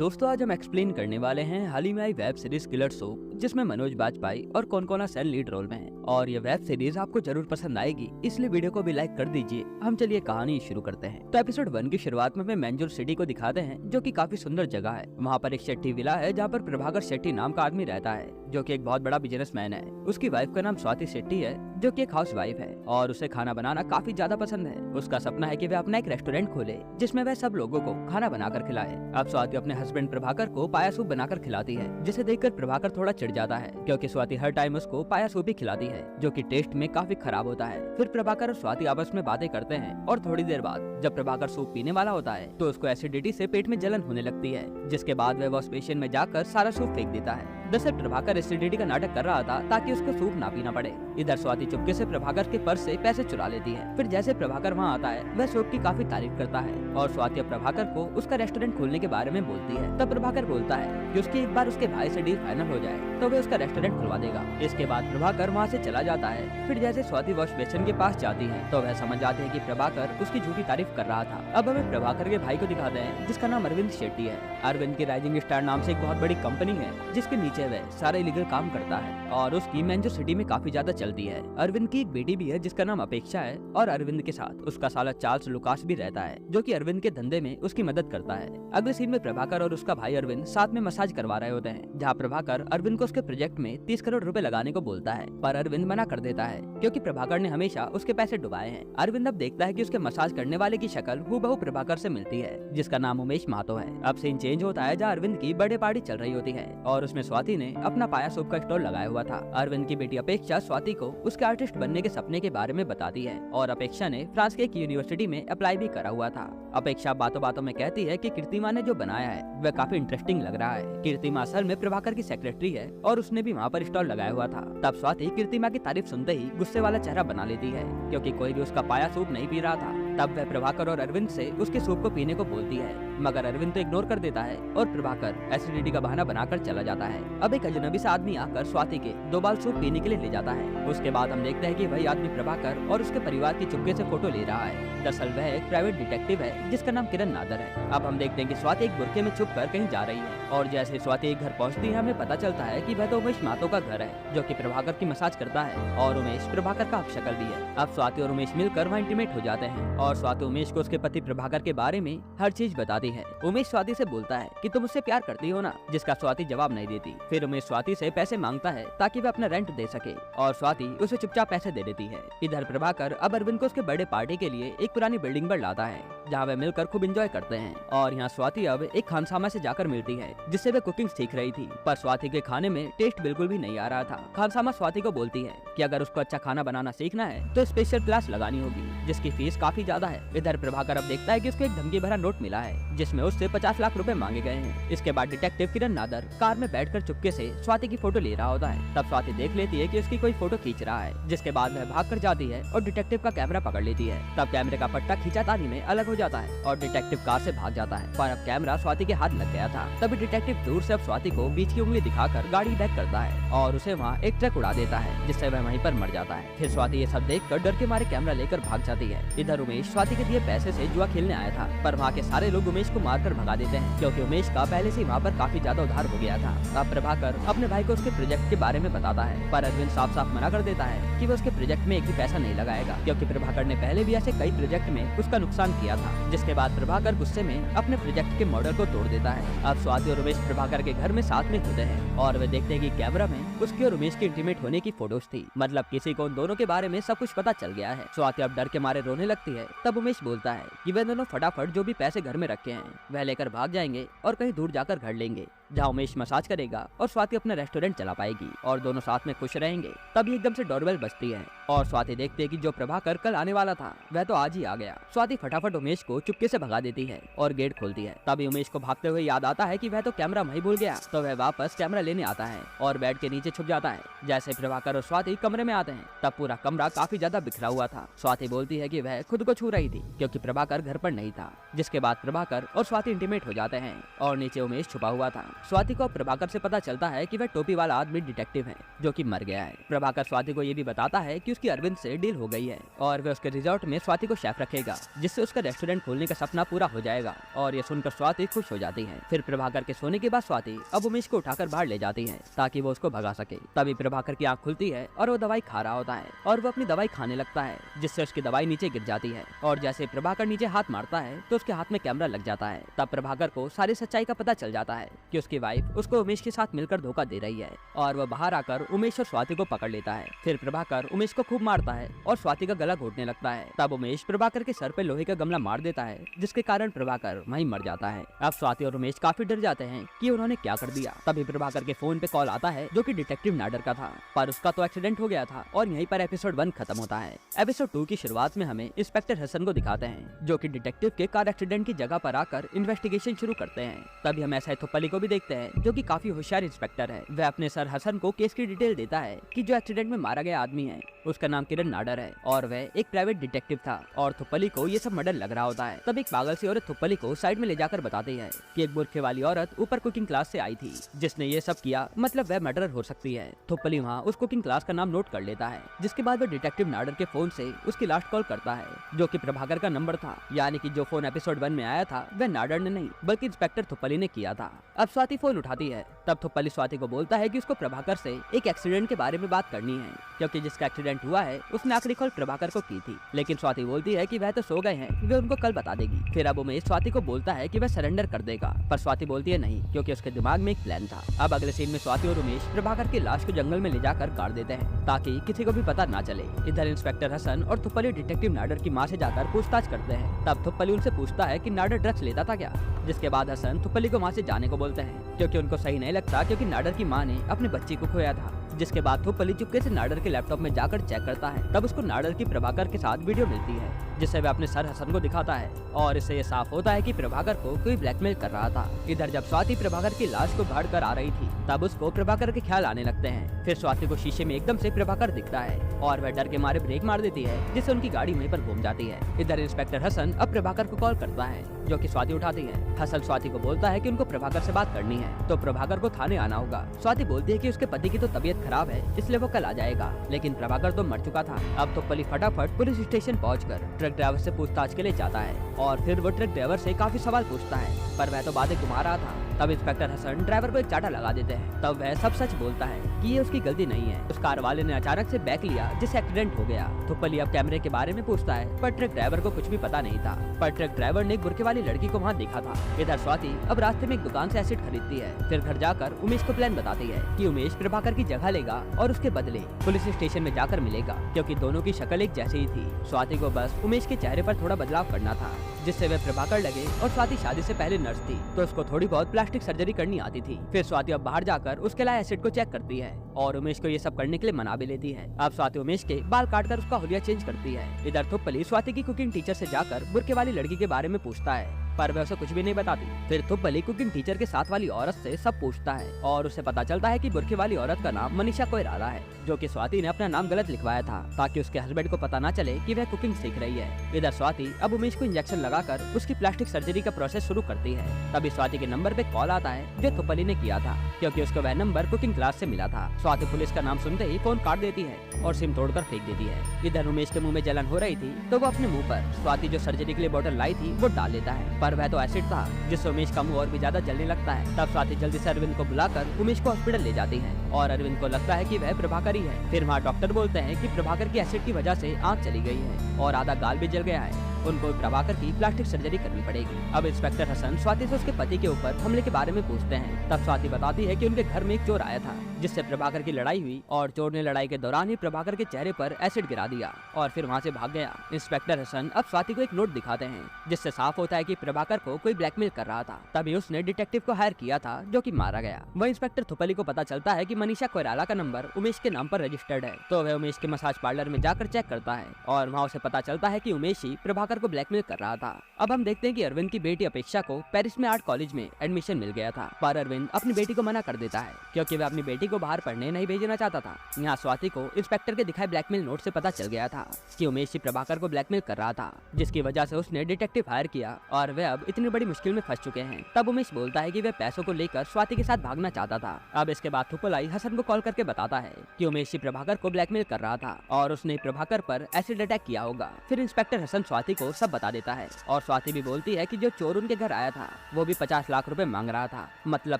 दोस्तों आज हम एक्सप्लेन करने वाले हैं हाल ही में आई वेब सीरीज किलर सोप, जिसमें मनोज बाजपेयी और कौन सेन लीड रोल में है। और ये वेब सीरीज आपको जरूर पसंद आएगी, इसलिए वीडियो को भी लाइक कर दीजिए। हम चलिए कहानी शुरू करते हैं। तो एपिसोड 1 की शुरुआत में मैंजूर सिटी को दिखाते हैं, जो कि काफी सुंदर जगह है। वहाँ पर एक शेट्टी विला है, जहाँ पर प्रभाकर शेट्टी नाम का आदमी रहता है, जो कि एक बहुत बड़ा बिजनेसमैन है। उसकी वाइफ का नाम स्वाति शेट्टी है, जो कि एक हाउस वाइफ है और उसे खाना बनाना काफी ज्यादा पसंद है। उसका सपना है कि वह अपना एक रेस्टोरेंट खोले, जिसमें वह सब लोगों को खाना बनाकर खिलाए। अब स्वाति अपने हस्बैंड प्रभाकर को पाया सूप बनाकर खिलाती है, जिसे देखकर प्रभाकर थोड़ा चिढ़ जाता है, क्योंकि स्वाति हर टाइम उसको पाया सूप ही खिलाती है, जो कि टेस्ट में काफी खराब होता है। फिर प्रभाकर और स्वाति आपस में बातें करते हैं और थोड़ी देर बाद जब प्रभाकर सूप पीने वाला होता है तो उसको एसिडिटी से पेट में जलन होने लगती है, जिसके बाद वह वॉश बेसिन में जाकर सारा सूप फेंक देता है। दरअसल प्रभाकर एसिडिटी का नाटक कर रहा था ताकि उसको सूप ना पीना पड़े। इधर स्वाति चुपके से प्रभाकर के पर्स से पैसे चुरा लेती है। फिर जैसे प्रभाकर वहाँ आता है, वह सूप की काफी तारीफ करता है और स्वाति अब प्रभाकर को उसका रेस्टोरेंट खोलने के बारे में बोलती है। तब प्रभाकर बोलता है कि उसकी एक बार उसके भाई से डील फाइनल हो जाए तो वह उसका रेस्टोरेंट खुलवा देगा। इसके बाद प्रभाकर वहाँ से चला जाता है। फिर जैसे स्वाति वॉश बेसिन के पास जाती है तो वह समझ जाते हैं कि प्रभाकर उसकी झूठी तारीफ कर रहा था। अब हमें प्रभाकर के भाई को दिखाते हैं, जिसका नाम अरविंद शेट्टी है। अरविंद की राइजिंग स्टार नाम से एक बहुत बड़ी कंपनी है, जिसके नीचे वह सारे इलीगल काम करता है और उसकी मैनचेस्टर सिटी में काफी ज्यादा चलती है। अरविंद की एक बेटी भी है, जिसका नाम अपेक्षा है और अरविंद के साथ उसका साला चार्ल्स लुकास भी रहता है, जो कि अरविंद के धंधे में उसकी मदद करता है। अगले सीन में प्रभाकर और उसका भाई अरविंद साथ में मसाज करवा रहे होते हैं, जहाँ प्रभाकर अरविंद को उसके प्रोजेक्ट में 30 करोड़ रुपए लगाने को बोलता है, पर अरविंद मना कर देता है, क्योंकि प्रभाकर ने हमेशा उसके पैसे डुबाए हैं। अरविंद अब देखता है कि उसके मसाज करने वाले की शक्ल हूबहू प्रभाकर से मिलती है, जिसका नाम उमेश महतो है। अब सीन चेंज होता है, जहाँ अरविंद की बर्थडे पार्टी चल रही होती है और उसमें स्वाति ने अपना पाया सूप का स्टॉल लगाया हुआ था। अरविंद की बेटी अपेक्षा स्वाति को उसके आर्टिस्ट बनने के सपने के बारे में बताती है और अपेक्षा ने फ्रांस के एक यूनिवर्सिटी में अप्लाई भी करा हुआ था। अपेक्षा बातों बातों में कहती है कि कीर्तिमा ने जो बनाया है वह काफी इंटरेस्टिंग लग रहा है। कीर्तिमा असल में प्रभाकर की सेक्रेटरी है और उसने भी वहाँ पर स्टॉल लगाया हुआ था। तब स्वाति कीर्तिमा की तारीफ सुनते ही गुस्से वाला चेहरा बना लेती है, क्योंकि कोई भी उसका पाया सूप नहीं पी रहा था। तब वह प्रभाकर और अरविंद से उसके सूप को पीने को बोलती है, मगर अरविंद तो इग्नोर कर देता है और प्रभाकर एसिडिटी का बहाना बनाकर चला जाता है। अब एक अजनबी सा आदमी आकर स्वाति के 2 बाल सूप पीने के लिए ले जाता है। उसके बाद हम देखते हैं कि वही आदमी प्रभाकर और उसके परिवार की चुपके से फोटो ले रहा है। दरअसल वह एक प्राइवेट डिटेक्टिव है, जिसका नाम किरण नादर है। अब हम देखते हैं कि स्वाति एक बुर्के में छुपकर कहीं जा रही है और जैसे स्वाति एक घर पहुंचती है, हमें पता चलता है कि वह तो उमेश महतो का घर है, जो कि प्रभाकर की मसाज करता है और उमेश प्रभाकर का अपशक्ल भी है। अब स्वाति और उमेश मिलकर वहाँ इंटीमेट हो जाते हैं और स्वाति उमेश को उसके पति प्रभाकर के बारे में हर चीज बताती है। उमेश स्वाति से बोलता है कि तुम उससे प्यार करती हो ना, जिसका स्वाति जवाब नहीं देती। फिर उमेश स्वाति से पैसे मांगता है ताकि वह अपना रेंट दे सके और स्वाति उसे चुपचाप पैसे दे देती है। इधर प्रभाकर अब अरविंद को उसके बर्थडे पार्टी के लिए एक पुरानी बिल्डिंग पर लाता है, जहाँ वे मिलकर खूब एंजॉय करते हैं। और यहाँ स्वाति अब एक खानसामा से जाकर मिलती है, जिससे वे कुकिंग सीख रही थी, पर स्वाति के खाने में टेस्ट बिल्कुल भी नहीं आ रहा था। खानसामा स्वाति को बोलती है कि अगर उसको अच्छा खाना बनाना सीखना है तो स्पेशल क्लास लगानी होगी, जिसकी फीस काफी ज्यादा है। इधर प्रभाकर अब देखता है कि उसको एक धमकी भरा नोट मिला है, जिसमें उससे 50 लाख रुपए मांगे गए हैं। इसके बाद डिटेक्टिव किरण नादर कार में बैठकर चुपके से स्वाति की फोटो ले रहा होता है। तब स्वाति देख लेती है कि उसकी कोई फोटो खींच रहा है, जिसके बाद वह भाग कर जाती है और डिटेक्टिव का कैमरा पकड़ लेती है। तब कैमरे का पट्टा खींचातानी में अलग हो जाता है और डिटेक्टिव कार से भाग जाता है, पर अब कैमरा स्वाति के हाथ लग गया था। तभी डिटेक्टिव दूर से अब स्वाति को बीच की उंगली दिखाकर गाड़ी बैक करता है और उसे वहाँ एक ट्रक उड़ा देता है, जिससे वह वहीं पर मर जाता है। फिर स्वाति ये सब देखकर डर के मारे कैमरा लेकर भाग जाती है। इधर उमेश स्वाति के दिए पैसे से जुआ खेलने आया था, पर वहाँ के सारे लोग उमेश को मारकर भगा देते हैं, क्योंकि उमेश का पहले से वहाँ पर काफी ज्यादा उधार हो गया था। अब प्रभाकर अपने भाई को उसके प्रोजेक्ट के बारे में बताता है, पर अरविंद साफ साफ मना कर देता है कि वो उसके प्रोजेक्ट में एक भी पैसा नहीं लगाएगा, क्योंकि प्रभाकर ने पहले भी ऐसे कई प्रोजेक्ट में उसका नुकसान किया था। जिसके बाद प्रभाकर गुस्से में अपने प्रोजेक्ट के मॉडल को तोड़ देता है। अब स्वाति और उमेश प्रभाकर के घर में साथ में होते हैं और वे देखते हैं कि कैमरा में उसके और उमेश के इंटीमेट होने की फोटोज थी, मतलब किसी को उन दोनों के बारे में सब कुछ पता चल गया है। स्वाति अब डर के मारे रोने लगती है। तब उमेश बोलता है कि वे दोनों फटाफट जो भी पैसे घर में रखे हैं वह लेकर भाग जाएंगे और कहीं दूर जाकर घर लेंगे, जहाँ उमेश मसाज करेगा और स्वाति अपना रेस्टोरेंट चला पाएगी और दोनों साथ में खुश रहेंगे। तभी एकदम से डोरबेल बजती है और स्वाति देखती है कि जो प्रभाकर कल आने वाला था वह तो आज ही आ गया। स्वाति फटाफट उमेश को चुपके से भगा देती है और गेट खोलती है। तभी उमेश को भागते हुए याद आता है कि वह तो कैमरा वहीं भूल गया, तो वह वापस कैमरा लेने आता है और बेड के नीचे छुप जाता है। जैसे प्रभाकर और स्वाति कमरे में आते हैं तब पूरा कमरा काफी ज्यादा बिखरा हुआ था। स्वाति बोलती है कि वह खुद को छू रही थी, क्योंकि प्रभाकर घर पर नहीं था। जिसके बाद प्रभाकर और स्वाति इंटीमेट हो जाते हैं और नीचे उमेश छुपा हुआ था। स्वाति को प्रभाकर से पता चलता है कि वह टोपी वाला आदमी डिटेक्टिव है जो कि मर गया है। प्रभाकर स्वाति को ये भी बताता है कि उसकी अरविंद से डील हो गई है और वह उसके रिजॉर्ट में स्वाति को शेफ रखेगा, जिससे उसका रेस्टोरेंट खोलने का सपना पूरा हो जाएगा। और ये सुनकर स्वाति खुश हो जाती है। फिर प्रभाकर के सोने के बाद स्वाति अब उमेश को उठाकर बाहर ले जाती है ताकि वो उसको भगा सके। तभी प्रभाकर की आंख खुलती है और वो दवाई खा रहा होता है और वो अपनी दवाई खाने लगता है, जिससे उसकी दवाई नीचे गिर जाती है। और जैसे प्रभाकर नीचे हाथ मारता है तो उसके हाथ में कैमरा लग जाता है। तब प्रभाकर को सारी सच्चाई का पता चल जाता है कि उसकी वाइफ उसको उमेश के साथ मिलकर धोखा दे रही है और वह बाहर आकर उमेश और स्वाति को पकड़ लेता है। फिर प्रभाकर उमेश को खूब मारता है और स्वाति का गला घोटने लगता है। तब उमेश प्रभाकर के सर पे लोहे का गमला मार देता है, जिसके कारण प्रभाकर वहीं मर जाता है। अब स्वाति और उमेश काफी डर जाते हैं कि उन्होंने क्या कर दिया। तभी प्रभाकर के फोन पे कॉल आता है जो कि डिटेक्टिव नाडर का था, पर उसका तो एक्सीडेंट हो गया था। और यहीं पर एपिसोड 1 खत्म होता है। एपिसोड 2 की शुरुआत में हमें इंस्पेक्टर हसन को दिखाते हैं जो कि डिटेक्टिव के कार एक्सीडेंट की जगह पर आकर इन्वेस्टिगेशन शुरू करते हैं। तभी हम एसआई थुप्पली को भी देखते हैं जो कि काफी होशियार इंस्पेक्टर है। वह अपने सर हसन को केस की डिटेल देता है कि जो एक्सीडेंट में मारा गया आदमी है उसका नाम किरण नाडर है और वह एक प्राइवेट डिटेक्टिव था। और थुप्पली को ये सब मर्डर लग रहा होता है। तब एक पागल सी औरत थुप्पली को साइड में ले जाकर बताती है कि एक बुरखे वाली औरत ऊपर कुकिंग क्लास से आई थी जिसने ये सब किया, मतलब वह मर्डर हो सकती है। थुप्पली वहाँ उस कुकिंग क्लास का नाम नोट कर लेता है, जिसके बाद वह डिटेक्टिव नाडर के फोन से उसकी लास्ट कॉल करता है जो कि प्रभाकर का नंबर था। यानी कि जो फोन एपिसोड 1 में आया था वह नाडर ने नहीं बल्कि इंस्पेक्टर थुप्पली ने किया था। अब स्वाति फोन उठाती है। तब थुप्पली स्वाति को बोलता है कि उसको प्रभाकर से एक एक्सीडेंट के बारे में बात करनी है, क्योंकि जिसका एक्सीडेंट हुआ है उसने आखिरी कॉल प्रभाकर को की थी। लेकिन स्वाति बोलती है कि वह तो सो गए हैं, वे उनको कल बता देगी। फिर अब उमेश स्वाति को बोलता है कि वह सरेंडर कर देगा, पर स्वाति बोलती है नहीं, क्योंकि उसके दिमाग में एक प्लान था। अब अगले सीन में स्वाति और उमेश प्रभाकर की लाश को जंगल में ले जाकर गाड़ देते हैं ताकि किसी को भी पता ना चले। इधर इंस्पेक्टर हसन और थुप्पली डिटेक्टिव नाडर की माँ से जाकर पूछताछ करते हैं। तब थुप्पली उनसे पूछता है कि नाडर ड्रग्स लेता था क्या, जिसके बाद हसन थुप्पली को वहाँ से जाने को बोलते हैं क्योंकि उनको सही नहीं लगता, क्योंकि नाडर की माँ ने अपने बच्ची को खोया था। जिसके बाद थुप्पली चुपके से नाडर के लैपटॉप में जाकर चेक करता है। तब उसको नाडर की प्रभाकर के साथ वीडियो मिलती है जिससे वह अपने सर हसन को दिखाता है और इससे ये साफ होता है कि प्रभाकर को कोई ब्लैकमेल कर रहा था। इधर जब स्वाति प्रभाकर की लाश को गाड़ कर आ रही थी तब उसको प्रभाकर के ख्याल आने लगते हैं। फिर स्वाति को शीशे में एकदम से प्रभाकर दिखता है और वह डर के मारे ब्रेक मार देती है, जिससे उनकी गाड़ी वहीं पर घूम जाती है। इधर इंस्पेक्टर हसन अब प्रभाकर को कॉल करता है जो कि स्वाति उठाती है। हसन स्वाति को बोलता है कि उनको प्रभाकर से बात करनी है तो प्रभाकर को थाने आना होगा। स्वाति बोलती है कि उसके पति की तो तबीयत खराब है इसलिए वो कल आ जाएगा, लेकिन प्रभाकर तो मर चुका था। अब तो पली फटाफट पुलिस स्टेशन पहुंचकर ट्रक ड्राइवर से पूछताछ के लिए जाता है और फिर वो ट्रक ड्राइवर से काफी सवाल पूछता है, पर वह तो बातें घुमा रहा था। तब इंस्पेक्टर हसन ड्राइवर को एक चाटा लगा देते हैं। तब वह सब सच बोलता है कि ये उसकी गलती नहीं है, उस कार वाले ने अचानक से बैक लिया जिससे एक्सीडेंट हो गया। थुप्पली अब कैमरे के बारे में पूछता है, पर ट्रक ड्राइवर को कुछ भी पता नहीं था, पर ट्रक ड्राइवर ने एक बुरखे वाली लड़की को वहाँ देखा था। इधर स्वाति अब रास्ते में एक दुकान से एसिड खरीदती है। फिर घर जाकर उमेश को प्लान बताती है कि उमेश प्रभाकर की जगह लेगा और उसके बदले पुलिस स्टेशन में जाकर मिलेगा, क्योंकि दोनों की शक्ल एक जैसी ही थी। स्वाति को बस उमेश के चेहरे पर थोड़ा बदलाव करना था जिससे वह प्रभाकर लगे, और स्वाति शादी से पहले नर्स थी तो उसको थोड़ी बहुत प्लास्टिक सर्जरी करनी आती थी। फिर स्वाति अब बाहर जाकर उसके लिए एसिड को चेक करती है और उमेश को ये सब करने के लिए मना भी लेती है। अब स्वाति उमेश के बाल काटकर उसका हुलिया चेंज करती है। इधर थुप्पली स्वाति की कुकिंग टीचर से जाकर बुरखे वाली लड़की के बारे में पूछता है, पर वह उसे कुछ भी नहीं बताती। फिर थुप्पली कुकिंग टीचर के साथ वाली औरत से सब पूछता है और उसे पता चलता है कि बुरखे वाली औरत का नाम मनीषा कोइराला है, जो कि स्वाति ने अपना नाम गलत लिखवाया था ताकि उसके हस्बैंड को पता ना चले कि वह कुकिंग सीख रही है। इधर स्वाति अब उमेश को इंजेक्शन लगाकर उसकी प्लास्टिक सर्जरी का प्रोसेस शुरू करती है। तभी स्वाति के नंबर पे कॉल आता है जो थुप्पली ने किया था, क्योंकि उसको वह नंबर कुकिंग क्लास से मिला था। स्वाति पुलिस का नाम सुनते ही फोन काट देती है और सिम तोड़कर फेंक देती है। इधर उमेश के मुंह में जलन हो रही थी तो वो अपने मुंह पर स्वाति जो सर्जरी के लिए बोतल लाई थी वो डाल देता है, पर वह तो एसिड था जिससे उमेश का मुंह और भी ज्यादा जलने लगता है। तब स्वाति जल्दी से अरविंद को बुलाकर उमेश को हॉस्पिटल ले जाती है और अरविंद को लगता है कि वह प्रभाकर ही है। फिर वहाँ डॉक्टर बोलते हैं कि प्रभाकर की एसिड की वजह से आंख चली गई है और आधा गाल भी जल गया है, उनको प्रभाकर की प्लास्टिक सर्जरी करनी पड़ेगी। अब इंस्पेक्टर हसन स्वाति से उसके पति के ऊपर हमले के बारे में पूछते हैं। तब स्वाति बताती है कि उनके घर में एक चोर आया था जिससे प्रभाकर की लड़ाई हुई और चोर ने लड़ाई के दौरान ही प्रभाकर के चेहरे पर एसिड गिरा दिया और फिर वहाँ से भाग गया। इंस्पेक्टर हसन अब स्वाति को एक नोट दिखाते हैं जिससे साफ होता है कि प्रभाकर को कोई ब्लैकमेल कर रहा था, तभी उसने डिटेक्टिव को हायर किया था जो कि मारा गया। वह इंस्पेक्टर थुप्पली को पता चलता है कि मनीषा कोइराला का नंबर उमेश के नाम पर रजिस्टर्ड है, तो वह उमेश के मसाज पार्लर में जाकर चेक करता है और वहाँ उसे पता चलता है कि उमेश ही प्रभाकर प्रभाकर को ब्लैकमेल कर रहा था। अब हम देखते हैं कि अरविंद की बेटी अपेक्षा को पेरिस में आर्ट कॉलेज में एडमिशन मिल गया था, पर अरविंद अपनी बेटी को मना कर देता है क्योंकि वह अपनी बेटी को बाहर पढ़ने नहीं भेजना चाहता था। यहाँ स्वाति को इंस्पेक्टर के दिखाए ब्लैकमेल नोट से पता चल गया था कि उमेश ही प्रभाकर को ब्लैकमेल कर रहा था, जिसकी वजह से उसने डिटेक्टिव हायर किया और वे अब इतनी बड़ी मुश्किल में फंस चुके हैं। तब उमेश बोलता है कि वह पैसों को लेकर स्वाति के साथ भागना चाहता था। अब इसके बाद थुपलाई हसन को कॉल करके बताता है कि उमेश ही प्रभाकर को ब्लैकमेल कर रहा था और उसने प्रभाकर पर एसिड अटैक किया होगा। फिर इंस्पेक्टर हसन स्वाति को सब बता देता है और स्वाति भी बोलती है कि जो चोर उनके घर आया था वो भी 50 लाख रुपए मांग रहा था, मतलब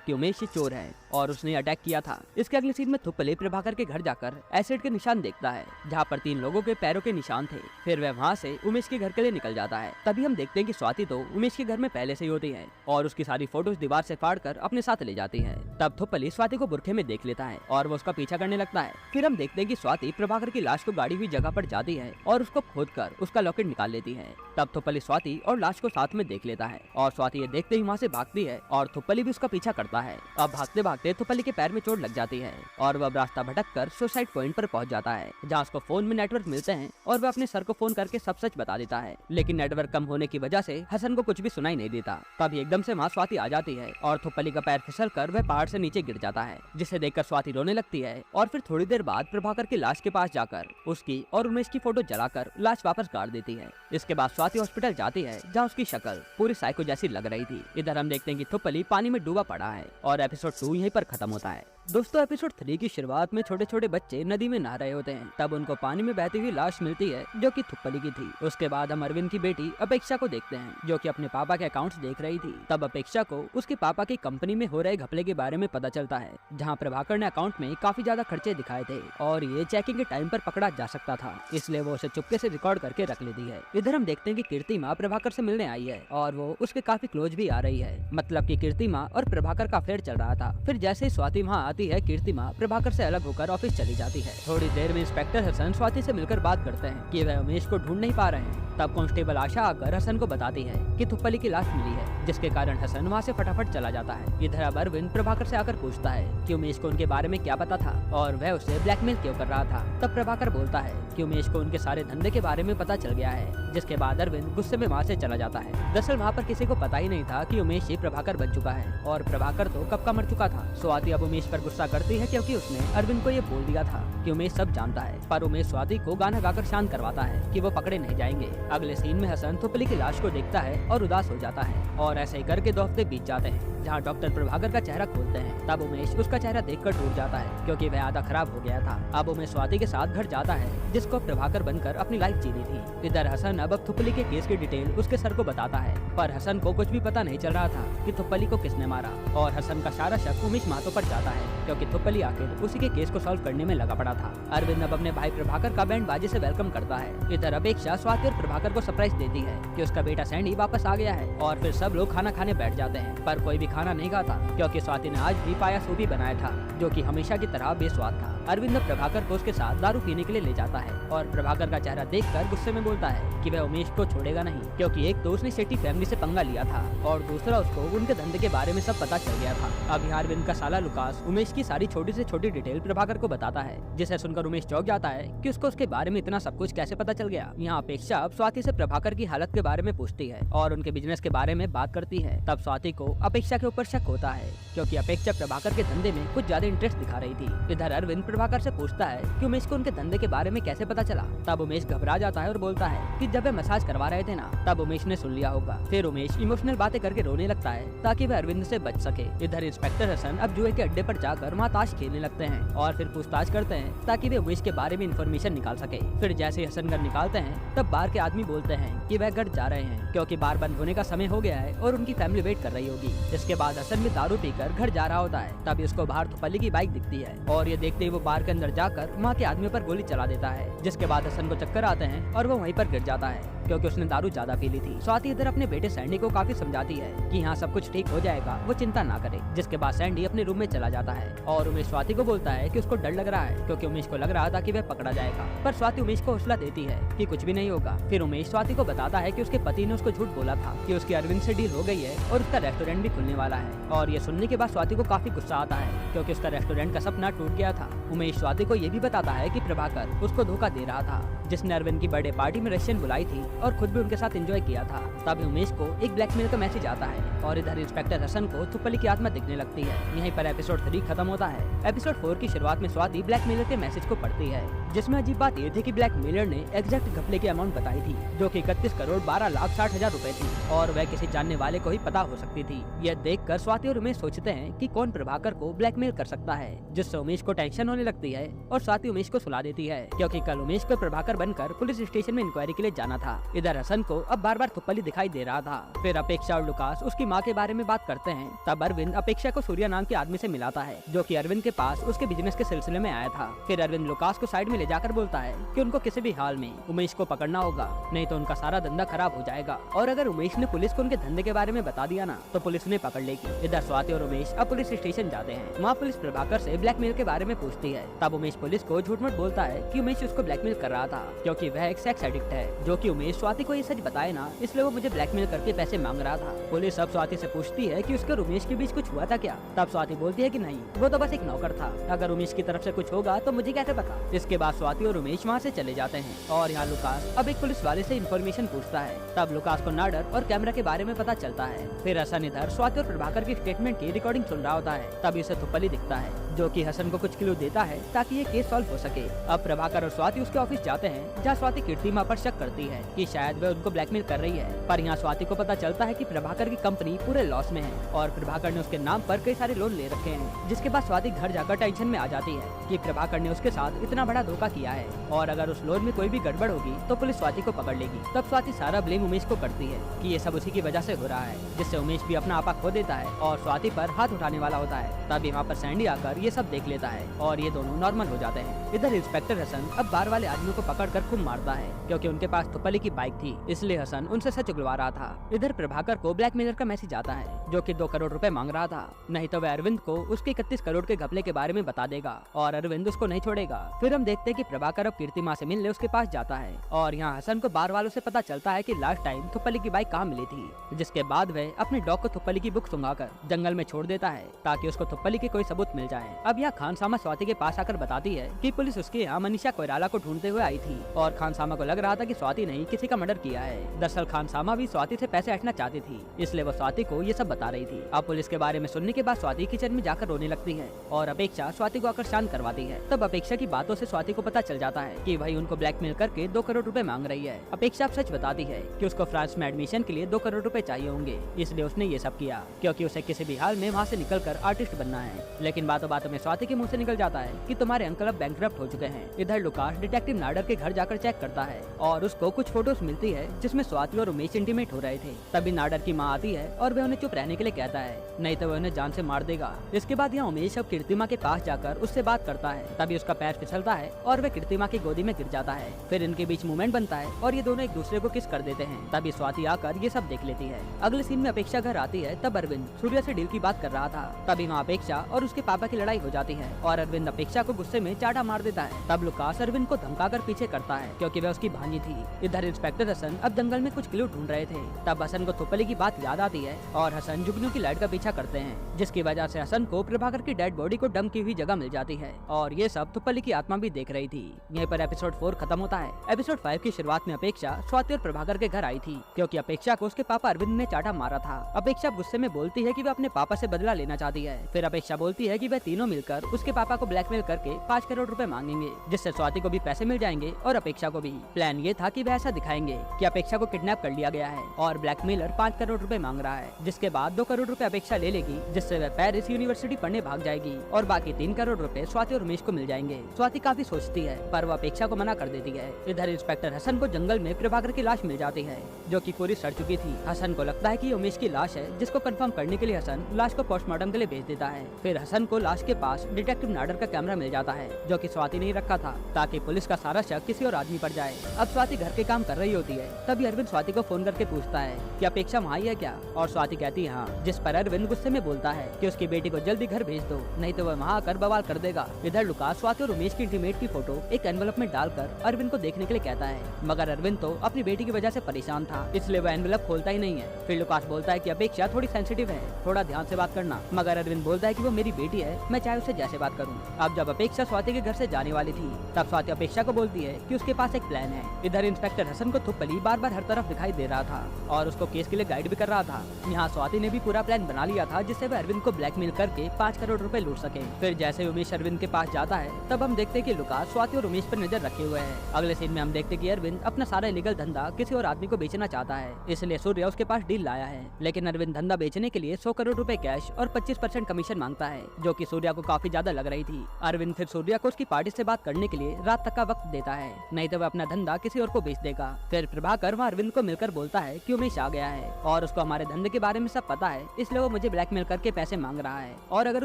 कि उमेश ही चोर है और उसने अटैक किया था। इसके अगले सीन में थुपली प्रभाकर के घर जाकर एसिड के निशान देखता है जहाँ पर 3 लोगों के पैरों के निशान थे। फिर वह वहाँ से उमेश के घर के लिए निकल जाता है। तभी हम देखते हैं कि स्वाति तो उमेश के घर में पहले से ही होती है और उसकी सारी फोटोज दीवार से फाड़कर अपने साथ ले जाती है। तब थुपली स्वाति को बुरखे में देख लेता है और वो उसका पीछा करने लगता है। फिर हम देखते हैं कि स्वाति प्रभाकर की लाश को गाड़ी हुई जगह पर जाती है और उसको खोदकर उसका लॉकेट निकाल लेती है। तब थुपली स्वाति और लाश को साथ में देख लेता है और स्वाति ये देखते ही वहाँ से भागती है और थुपली भी उसका पीछा करता है। अब भागते भागते थुपली के पैर में चोट लग जाती है और वह रास्ता भटककर सुसाइड पॉइंट पर पहुंच जाता है, जहाँ उसको फोन में नेटवर्क मिलते हैं और वह अपने सर को फोन करके सब सच बता देता है। लेकिन नेटवर्क कम होने की वजह से हसन को कुछ भी सुनाई नहीं देता। तभी एकदम से वहाँ स्वाति आ जाती है और थुपली का पैर फिसल कर वह पहाड़ से नीचे गिर जाता है, जिसे देखकर स्वाति रोने लगती है और फिर थोड़ी देर बाद प्रभाकर की लाश के पास जाकर उसकी और उमेश की फोटो जलाकर लाश वापस गाड़ देती है। इसके बाद स्वाति हॉस्पिटल जाती है जहाँ उसकी शक्ल पूरी साइको जैसी लग रही थी। इधर हम देखते हैं कि थुपली पानी में डूबा पड़ा है और एपिसोड 2 यहीं पर खत्म होता है। दोस्तों एपिसोड 3 की शुरुआत में छोटे छोटे बच्चे नदी में नहा रहे होते हैं। तब उनको पानी में बहती हुई लाश मिलती है जो कि थुपली की थी। उसके बाद हम अरविंद की बेटी अपेक्षा को देखते हैं जो कि अपने पापा के अकाउंट्स देख रही थी। तब अपेक्षा को उसके पापा की कंपनी में हो रहे घपले के बारे में पता चलता है, जहाँ प्रभाकर ने अकाउंट में काफी ज्यादा खर्चे दिखाए थे और ये चेकिंग के टाइम पर पकड़ा जा सकता था, इसलिए वो उसे चुपके से रिकॉर्ड करके रख लेती है। इधर हम देखते हैं कि कीर्ति माँ प्रभाकर से मिलने आई है और वो उसके काफी क्लोज भी आ रही है, मतलब कि कीर्ति माँ और प्रभाकर का अफेयर चल रहा था। फिर जैसे ही स्वाति वहाँ आती है, कीर्ति माँ प्रभाकर से अलग होकर ऑफिस चली जाती है। थोड़ी देर में इंस्पेक्टर हसन स्वाति से मिलकर बात करते हैं कि वह उमेश को ढूंढ नहीं पा रहे हैं। तब कांस्टेबल आशा आकर हसन को बताती है कि थुपली की लाश मिली है, जिसके कारण हसन वहाँ से फटाफट चला जाता है। इधर अब अरविंद प्रभाकर से आकर पूछता है कि उमेश को उनके बारे में क्या पता था और वह उसे ब्लैकमेल क्यों कर रहा था। तब प्रभाकर बोलता है कि उमेश को उनके सारे धंधे के बारे में पता चल गया है, जिसके बाद अरविंद गुस्से में वहाँ से चला जाता है। दरअसल वहाँ पर किसी को पता ही नहीं था कि उमेश ही प्रभाकर बन चुका है और प्रभाकर तो कब का मर चुका था। स्वाति अब उमेश पर गुस्सा करती है क्योंकि उसने अरविंद को ये बोल दिया था कि उमेश सब जानता है, पर उमेश स्वाति को गाना गाकर शांत करवाता है कि वो पकड़े नहीं जाएंगे। अगले सीन में हसन थुपली की लाश को देखता है और उदास हो जाता है और ऐसे ही करके 2 हफ्ते बीत जाते हैं, जहाँ डॉक्टर प्रभाकर का चेहरा खोलते हैं। तब उमेश उसका चेहरा देखकर टूट जाता है क्योंकि वह आधा खराब हो गया था। अब उमेश स्वाति के साथ घर जाता है जिसको प्रभाकर बनकर अपनी लाइफ जीनी थी। इधर हसन अब थुपली के केस की डिटेल उसके सर को बताता है, पर हसन को कुछ भी पता नहीं चल रहा था कि थुपली को किसने मारा और हसन का सारा शक उमेश महतो पर जाता है क्योंकि थुपली आखिर उसी के केस को सॉल्व करने में लगा पड़ा था। अरविंद अब अपने भाई प्रभाकर का बैंड बाजी से वेलकम करता है। इधर अपेक्षा स्वाति और प्रभाकर को सरप्राइज देती है कि उसका बेटा सैंडी वापस आ गया है और फिर सब लोग खाना खाने बैठ जाते हैं, पर कोई भी खाना नहीं खाता क्योंकि स्वाति ने आज भी पाया सूपी बनाया था जो कि हमेशा की तरह बेस्वाद था। अरविंद प्रभाकर को उसके साथ दारू पीने के लिए ले जाता है और प्रभाकर का चेहरा देखकर गुस्से में बोलता है कि वह उमेश को छोड़ेगा नहीं, क्योंकि एक तो उसने शेट्टी फैमिली से पंगा लिया था और दूसरा उसको उनके धंधे के बारे में सब पता चल गया था। अब यहाँ अरविंद का साला लुकास उमेश की सारी छोटी से छोटी डिटेल प्रभाकर को बताता है, जिसे सुनकर उमेश चौंक जाता है कि उसको उसके बारे में इतना सब कुछ कैसे पता चल गया। यहाँ अपेक्षा अब स्वाति से प्रभाकर की हालत के बारे में पूछती है और उनके बिजनेस के बारे में बात करती है। तब स्वाति को अपेक्षा के ऊपर शक होता है क्योंकि अपेक्षा प्रभाकर के धंधे में कुछ ज्यादा इंटरेस्ट दिखा रही थी। इधर अरविंद प्रभाकर से पूछता है कि उमेश को उनके धंधे के बारे में कैसे पता चला। तब उमेश घबरा जाता है और बोलता है कि जब वे मसाज करवा रहे थे ना, तब उमेश ने सुन लिया होगा। फिर उमेश इमोशनल बातें करके रोने लगता है ताकि वह अरविंद से बच सके। इधर इंस्पेक्टर हसन अब जुए के अड्डे पर जाकर वहाँ ताश खेलने लगते हैं और फिर पूछताछ करते हैं ताकि वे उमेश के बारे में इंफॉर्मेशन निकाल सके। फिर जैसे हसन घर निकालते हैं तब बार के आदमी बोलते हैं कि वह घर जा रहे हैं क्योंकि बार बंद होने का समय हो गया है और उनकी फैमिली वेट कर रही होगी। इसके बाद हसन भी दारू पीकर घर जा रहा होता है। तब इसको बाहर थुपली की बाइक दिखती है और ये देखते ही वो बार के अंदर जाकर वहाँ के आदमी पर गोली चला देता है, जिसके बाद हसन को चक्कर आते हैं और वो वहीं पर गिर जाता है क्योंकि उसने दारू ज्यादा पी ली थी। स्वाति इधर अपने बेटे सैंडी को काफी समझाती है कि यहाँ सब कुछ ठीक हो जाएगा, वो चिंता ना करे। जिसके बाद सैंडी अपने रूम में चला जाता है और उमेश स्वाति को बोलता है कि उसको डर लग रहा है क्योंकि उमेश को लग रहा था कि वह पकड़ा जाएगा, पर स्वाति उमेश को हौसला देती है कि कुछ भी नहीं होगा। फिर उमेश स्वाति को बताता है कि उसके पति ने उसको झूठ बोला था कि उसकी अरविंद से डील हो गई है और उसका रेस्टोरेंट भी खुलने वाला है। और ये सुनने के बाद स्वाति को काफी गुस्सा आता है क्योंकि उसका रेस्टोरेंट का सपना टूट गया था। उमेश स्वाति को ये भी बताता है कि प्रभाकर उसको धोखा दे रहा था, जिसने अरविंद की बर्थडे पार्टी में रशियन बुलाई थी और खुद भी उनके साथ एंजॉय किया था। तभी उमेश को एक ब्लैकमेल का मैसेज आता है और इधर इंस्पेक्टर हसन को थुप्पली की आत्मा दिखने लगती है। यहीं पर एपिसोड 3 खत्म होता है। एपिसोड 4 की शुरुआत में स्वाति ब्लैकमेलर के मैसेज को पढ़ती है, जिसमें अजीब बात ये थी कि ब्लैकमेलर ने एग्जैक्ट घपले की अमाउंट बताई थी, जो कि 31 करोड़ 12,60,000 रुपए थी और वह किसी जानने वाले को ही पता हो सकती थी। यह देखकर स्वाति और उमेश सोचते हैं कि कौन प्रभाकर को ब्लैकमेल कर सकता है, जिससे उमेश को टेंशन होने लगती है और स्वाति उमेश को सुला देती है, क्योंकि कल उमेश को प्रभाकर बनकर पुलिस स्टेशन में इंक्वायरी के लिए जाना था। इधर हसन को अब बार बार थुप्पली दिखाई दे रहा था। फिर अपेक्षा और लुकास उसकी माँ के बारे में बात करते हैं। तब अरविंद अपेक्षा को सूर्या नाम के आदमी से मिलाता है, जो कि अरविंद के पास उसके बिजनेस के सिलसिले में आया था। फिर अरविंद लुकास को साइड में ले जाकर बोलता है कि उनको किसी भी हाल में उमेश को पकड़ना होगा, नहीं तो उनका सारा धंधा खराब हो जाएगा, और अगर उमेश ने पुलिस को उनके धंधे के बारे में बता दिया ना तो पुलिस उन्हें पकड़ लेगी। इधर स्वाति और उमेश अब पुलिस स्टेशन जाते हैं। वहाँ पुलिस प्रभाकर से ब्लैकमेल के बारे में पूछती है। तब उमेश पुलिस को झूठ मूठ बोलता है कि उमेश उसको ब्लैकमेल कर रहा था, क्योंकि वह एक सेक्स एडिक्ट है, जो कि उमेश स्वाति को ये सच बताए ना, इसलिए वो मुझे ब्लैकमेल करके पैसे मांग रहा था। पुलिस अब स्वाति से पूछती है कि उसके और उमेश के बीच कुछ हुआ था क्या। तब स्वाति बोलती है कि नहीं, वो तो बस एक नौकर था, अगर उमेश की तरफ से कुछ होगा तो मुझे कैसे पता। इसके बाद स्वाति और उमेश वहाँ से चले जाते हैं और यहाँ लुकास अब एक पुलिस वाले से इन्फॉर्मेशन पूछता है। तब लुकास को नाडर और कैमरा के बारे में पता चलता है। फिर हसन इधर स्वाति और प्रभाकर की स्टेटमेंट की रिकॉर्डिंग सुन रहा होता है। तब इसे थुप्पली दिखता है, जो कि हसन को कुछ क्लू देता है ताकि ये केस सॉल्व हो सके। अब प्रभाकर और स्वाति उसके ऑफिस जाते हैं, जहाँ स्वाति कीर्तिमा पर शक करती है कि शायद वह उनको ब्लैकमेल कर रही है। पर यहाँ स्वाति को पता चलता है कि प्रभाकर की कंपनी पूरे लॉस में है और प्रभाकर ने उसके नाम पर कई सारे लोन ले रखे हैं। जिसके बाद स्वाति घर जाकर टेंशन में आ जाती है कि प्रभाकर ने उसके साथ इतना बड़ा धोखा किया है और अगर उस लोन में कोई भी गड़बड़ होगी तो पुलिस स्वाति को पकड़ लेगी। तब स्वाति सारा ब्लेम उमेश को करती है कि ये सब उसी की वजह से हो रहा है, जिससे उमेश भी अपना आपा खो देता है और स्वाति पर हाथ उठाने वाला होता है। तभी वहाँ पर सैंडी आकर ये सब देख लेता है और ये दोनों नॉर्मल हो जाते हैं। इधर इंस्पेक्टर हसन अब बार वाले आदमियों को पकड़कर खूब मारता है, क्योंकि उनके पास थुप्पली की बाइक थी, इसलिए हसन उनसे सच उगलवा रहा था। इधर प्रभाकर को ब्लैकमेलर का मैसेज आता है, जो कि 2 करोड़ रुपए मांग रहा था, नहीं तो वह अरविंद को उसके 31 करोड़ के घपले के बारे में बता देगा और अरविंद उसको नहीं छोड़ेगा। फिर हम देखते हैं कि प्रभाकर अब कीर्तिमा से मिलने उसके पास जाता है और यहाँ हसन को बार वालों से पता चलता है कि लास्ट टाइम थुप्पली की बाइक कहाँ मिली थी। जिसके बाद वह अपने डॉग को थुप्पली की बुक सुंघाकर जंगल में छोड़ देता है ताकि उसको थुप्पली के कोई सबूत मिल जाए। अब यहाँ खानसामा स्वाति के पास आकर बताती है कि पुलिस उसके यहाँ मनीषा कोइराला को ढूंढते हुए आई थी और खानसामा को लग रहा था कि स्वाति ने किसी का मर्डर किया है। दरअसल खानसामा भी स्वाति से पैसे हटना चाहती थी, इसलिए वो स्वाति को ये सब बता रही थी। अब पुलिस के बारे में सुनने के बाद स्वाति किचन में जाकर रोने लगती है और अपेक्षा स्वाति को आकर शांत करवाती है। तब अपेक्षा की बातों से स्वाति को पता चल जाता है कि वही उनको ब्लैकमेल करके 2 करोड़ रुपए मांग रही है। अपेक्षा अब सच बताती है कि उसको फ्रांस में एडमिशन के लिए 2 करोड़ रुपए चाहिए होंगे, इसलिए उसने ये सब किया, क्योंकि उसे किसी भी हाल में वहाँ से निकलकर आर्टिस्ट बनना है। लेकिन बातों बातों में स्वाति के मुंह से निकल जाता है कि तुम्हारे अंकल अब बैंकरप्ट हो चुके हैं। इधर लुकास डिटेक्टिव नाडर के घर जाकर चेक करता है और उसको कुछ फोटोज मिलती है जिसमें स्वाति और उमेश इंटीमेट हो रहे थे। तभी नाडर की माँ आती है और वह उन्हें चुप रहने के लिए कहता है, नहीं तो वह उन्हें जान से मार देगा। इसके बाद यहाँ उमेश अब कीर्तिमा के पास जाकर उससे बात करता है। तभी उसका पैर फिसलता है और वह कीर्तिमा की गोदी में गिर जाता है। फिर इनके बीच मूवमेंट बनता है और ये दोनों एक दूसरे को किस कर देते हैं। तभी स्वाति आकर ये सब देख लेती है। अगले सीन में अपेक्षा घर आती है। तब अरविंद सूर्या से डील की बात कर रहा था। तभी वहाँ अपेक्षा और उसके पापा की लड़ाई हो जाती है और अरविंद अपेक्षा को गुस्से में चाटा मार देता है। तब लुकास अरविंद को धमकाकर पीछे करता है, क्योंकि वह उसकी भांजी थी। इधर इंस्पेक्टर हसन अब जंगल में कुछ क्लू ढूंढ रहे थे। तब हसन को थुप्पली की बात याद आती है और हसन जुगनू की लाइट का पीछा करते हैं, जिसकी वजह से हसन को प्रभाकर की डेड बॉडी को डंप की हुई जगह मिल जाती है और ये सब थुप्पली की आत्मा भी देख रही थी। यहीं पर एपिसोड 4 खत्म होता है। एपिसोड 5 की शुरुआत में अपेक्षा स्वाति और प्रभाकर के घर आई थी, क्योंकि अपेक्षा को उसके पापा अरविंद ने चाटा मारा था। अपेक्षा गुस्से में बोलती है कि वह अपने पापा से बदला लेना चाहती है। फिर अपेक्षा बोलती है कि वह तीनों मिलकर उसके पापा को ब्लैकमेल करके 5 करोड़ रुपए मांगेंगे, जिससे स्वाति को भी पैसे मिल जाएंगे और अपेक्षा को भी। प्लान ये था कि वह ऐसा दिखाएंगे कि अपेक्षा को किडनैप कर लिया गया है और ब्लैकमेलर 5 करोड़ रुपए मांग रहा है, जिसके बाद 2 करोड़ रुपए अपेक्षा ले लेगी, जिससे वह पेरिस यूनिवर्सिटी पढ़ने भाग जाएगी और बाकी 3 करोड़ रुपए स्वाति और उमेश को मिल जाएंगे। स्वाति काफी सोचती है, पर वो अपेक्षा को मना कर देती है। इधर इंस्पेक्टर हसन को जंगल में प्रभाकर की लाश मिल जाती है, जो कि पूरी सड़ चुकी थी। हसन को लगता है कि ये उमेश की लाश है, जिसको कंफर्म करने के लिए हसन लाश को पोस्टमार्टम के लिए भेज देता है। फिर हसन को लाश के पास डिटेक्टिव नाडर का कैमरा मिल जाता है, जो कि स्वाति ने रखा था, ताकि पुलिस का सारा शक किसी और आदमी पर जाए। अब स्वाति घर के काम कर रही होती है। तभी अरविंद स्वाति को फोन करके पूछता है कि अपेक्षा वहाँ ही है क्या, और स्वाति कहती है हाँ, जिस पर अरविंद गुस्से में बोलता है कि उसकी बेटी को जल्दी घर भेज दो, नहीं तो वह वहाँ आकर बवाल कर देगा। इधर लुकास स्वाति और उमेश की इंटीमेट की फोटो एक एनवेलप में डालकर अरविंद को देखने के लिए कहता है, मगर अरविंद तो अपनी बेटी की वजह से परेशान था, इसलिए वह एनवेलप खोलता ही नहीं है। फिर लुकास बोलता है कि अपेक्षा थोड़ी सेंसिटिव है, थोड़ा ध्यान से बात करना, मगर अरविंद बोलता है कि वो मेरी बेटी है, मैं चाहे उससे जैसे बात करूँ। अब जब अपेक्षा स्वाति के घर से जाने वाली थी तब स्वाति अपेक्षा को बोलती है कि उसके पास एक प्लान है। इधर इंस्पेक्टर हसन को थुप्पली बार बार हर तरफ दिखाई दे रहा था और उसको केस के लिए गाइड भी कर रहा था। यहाँ स्वाति ने भी पूरा प्लान बना लिया था जिससे वह अरविंद को ब्लैकमेल करके 5 करोड़ रुपए लूट सके। फिर जैसे उमेश अरविंद के पास जाता है तब हम देखते कि लुकास स्वाति और उमेश पर नजर रखे हुए है। अगले सीन में हम देखते कि अरविंद अपना सारा इलीगल धंधा किसी और आदमी को बेचना चाहता है, इसलिए सूर्या उसके पास डील लाया है। लेकिन अरविंद धंधा बेचने के लिए 100 करोड़ रुपए कैश और 25% कमीशन मांगता है, जो कि सूर्या को काफी ज्यादा लग रही थी। अरविंद फिर सूर्या को उसकी पार्टी से बात करने के लिए रात तक का वक्त देता है, नहीं तो वह अपना धंधा किसी और को बेच देगा। फिर प्रभाकर वहाँ अरविंद को मिलकर बोलता है कि उमेश आ गया है और उसको हमारे धंधे के बारे में सब पता है, इसलिए वो मुझे ब्लैकमेल करके पैसे मांग रहा है और अगर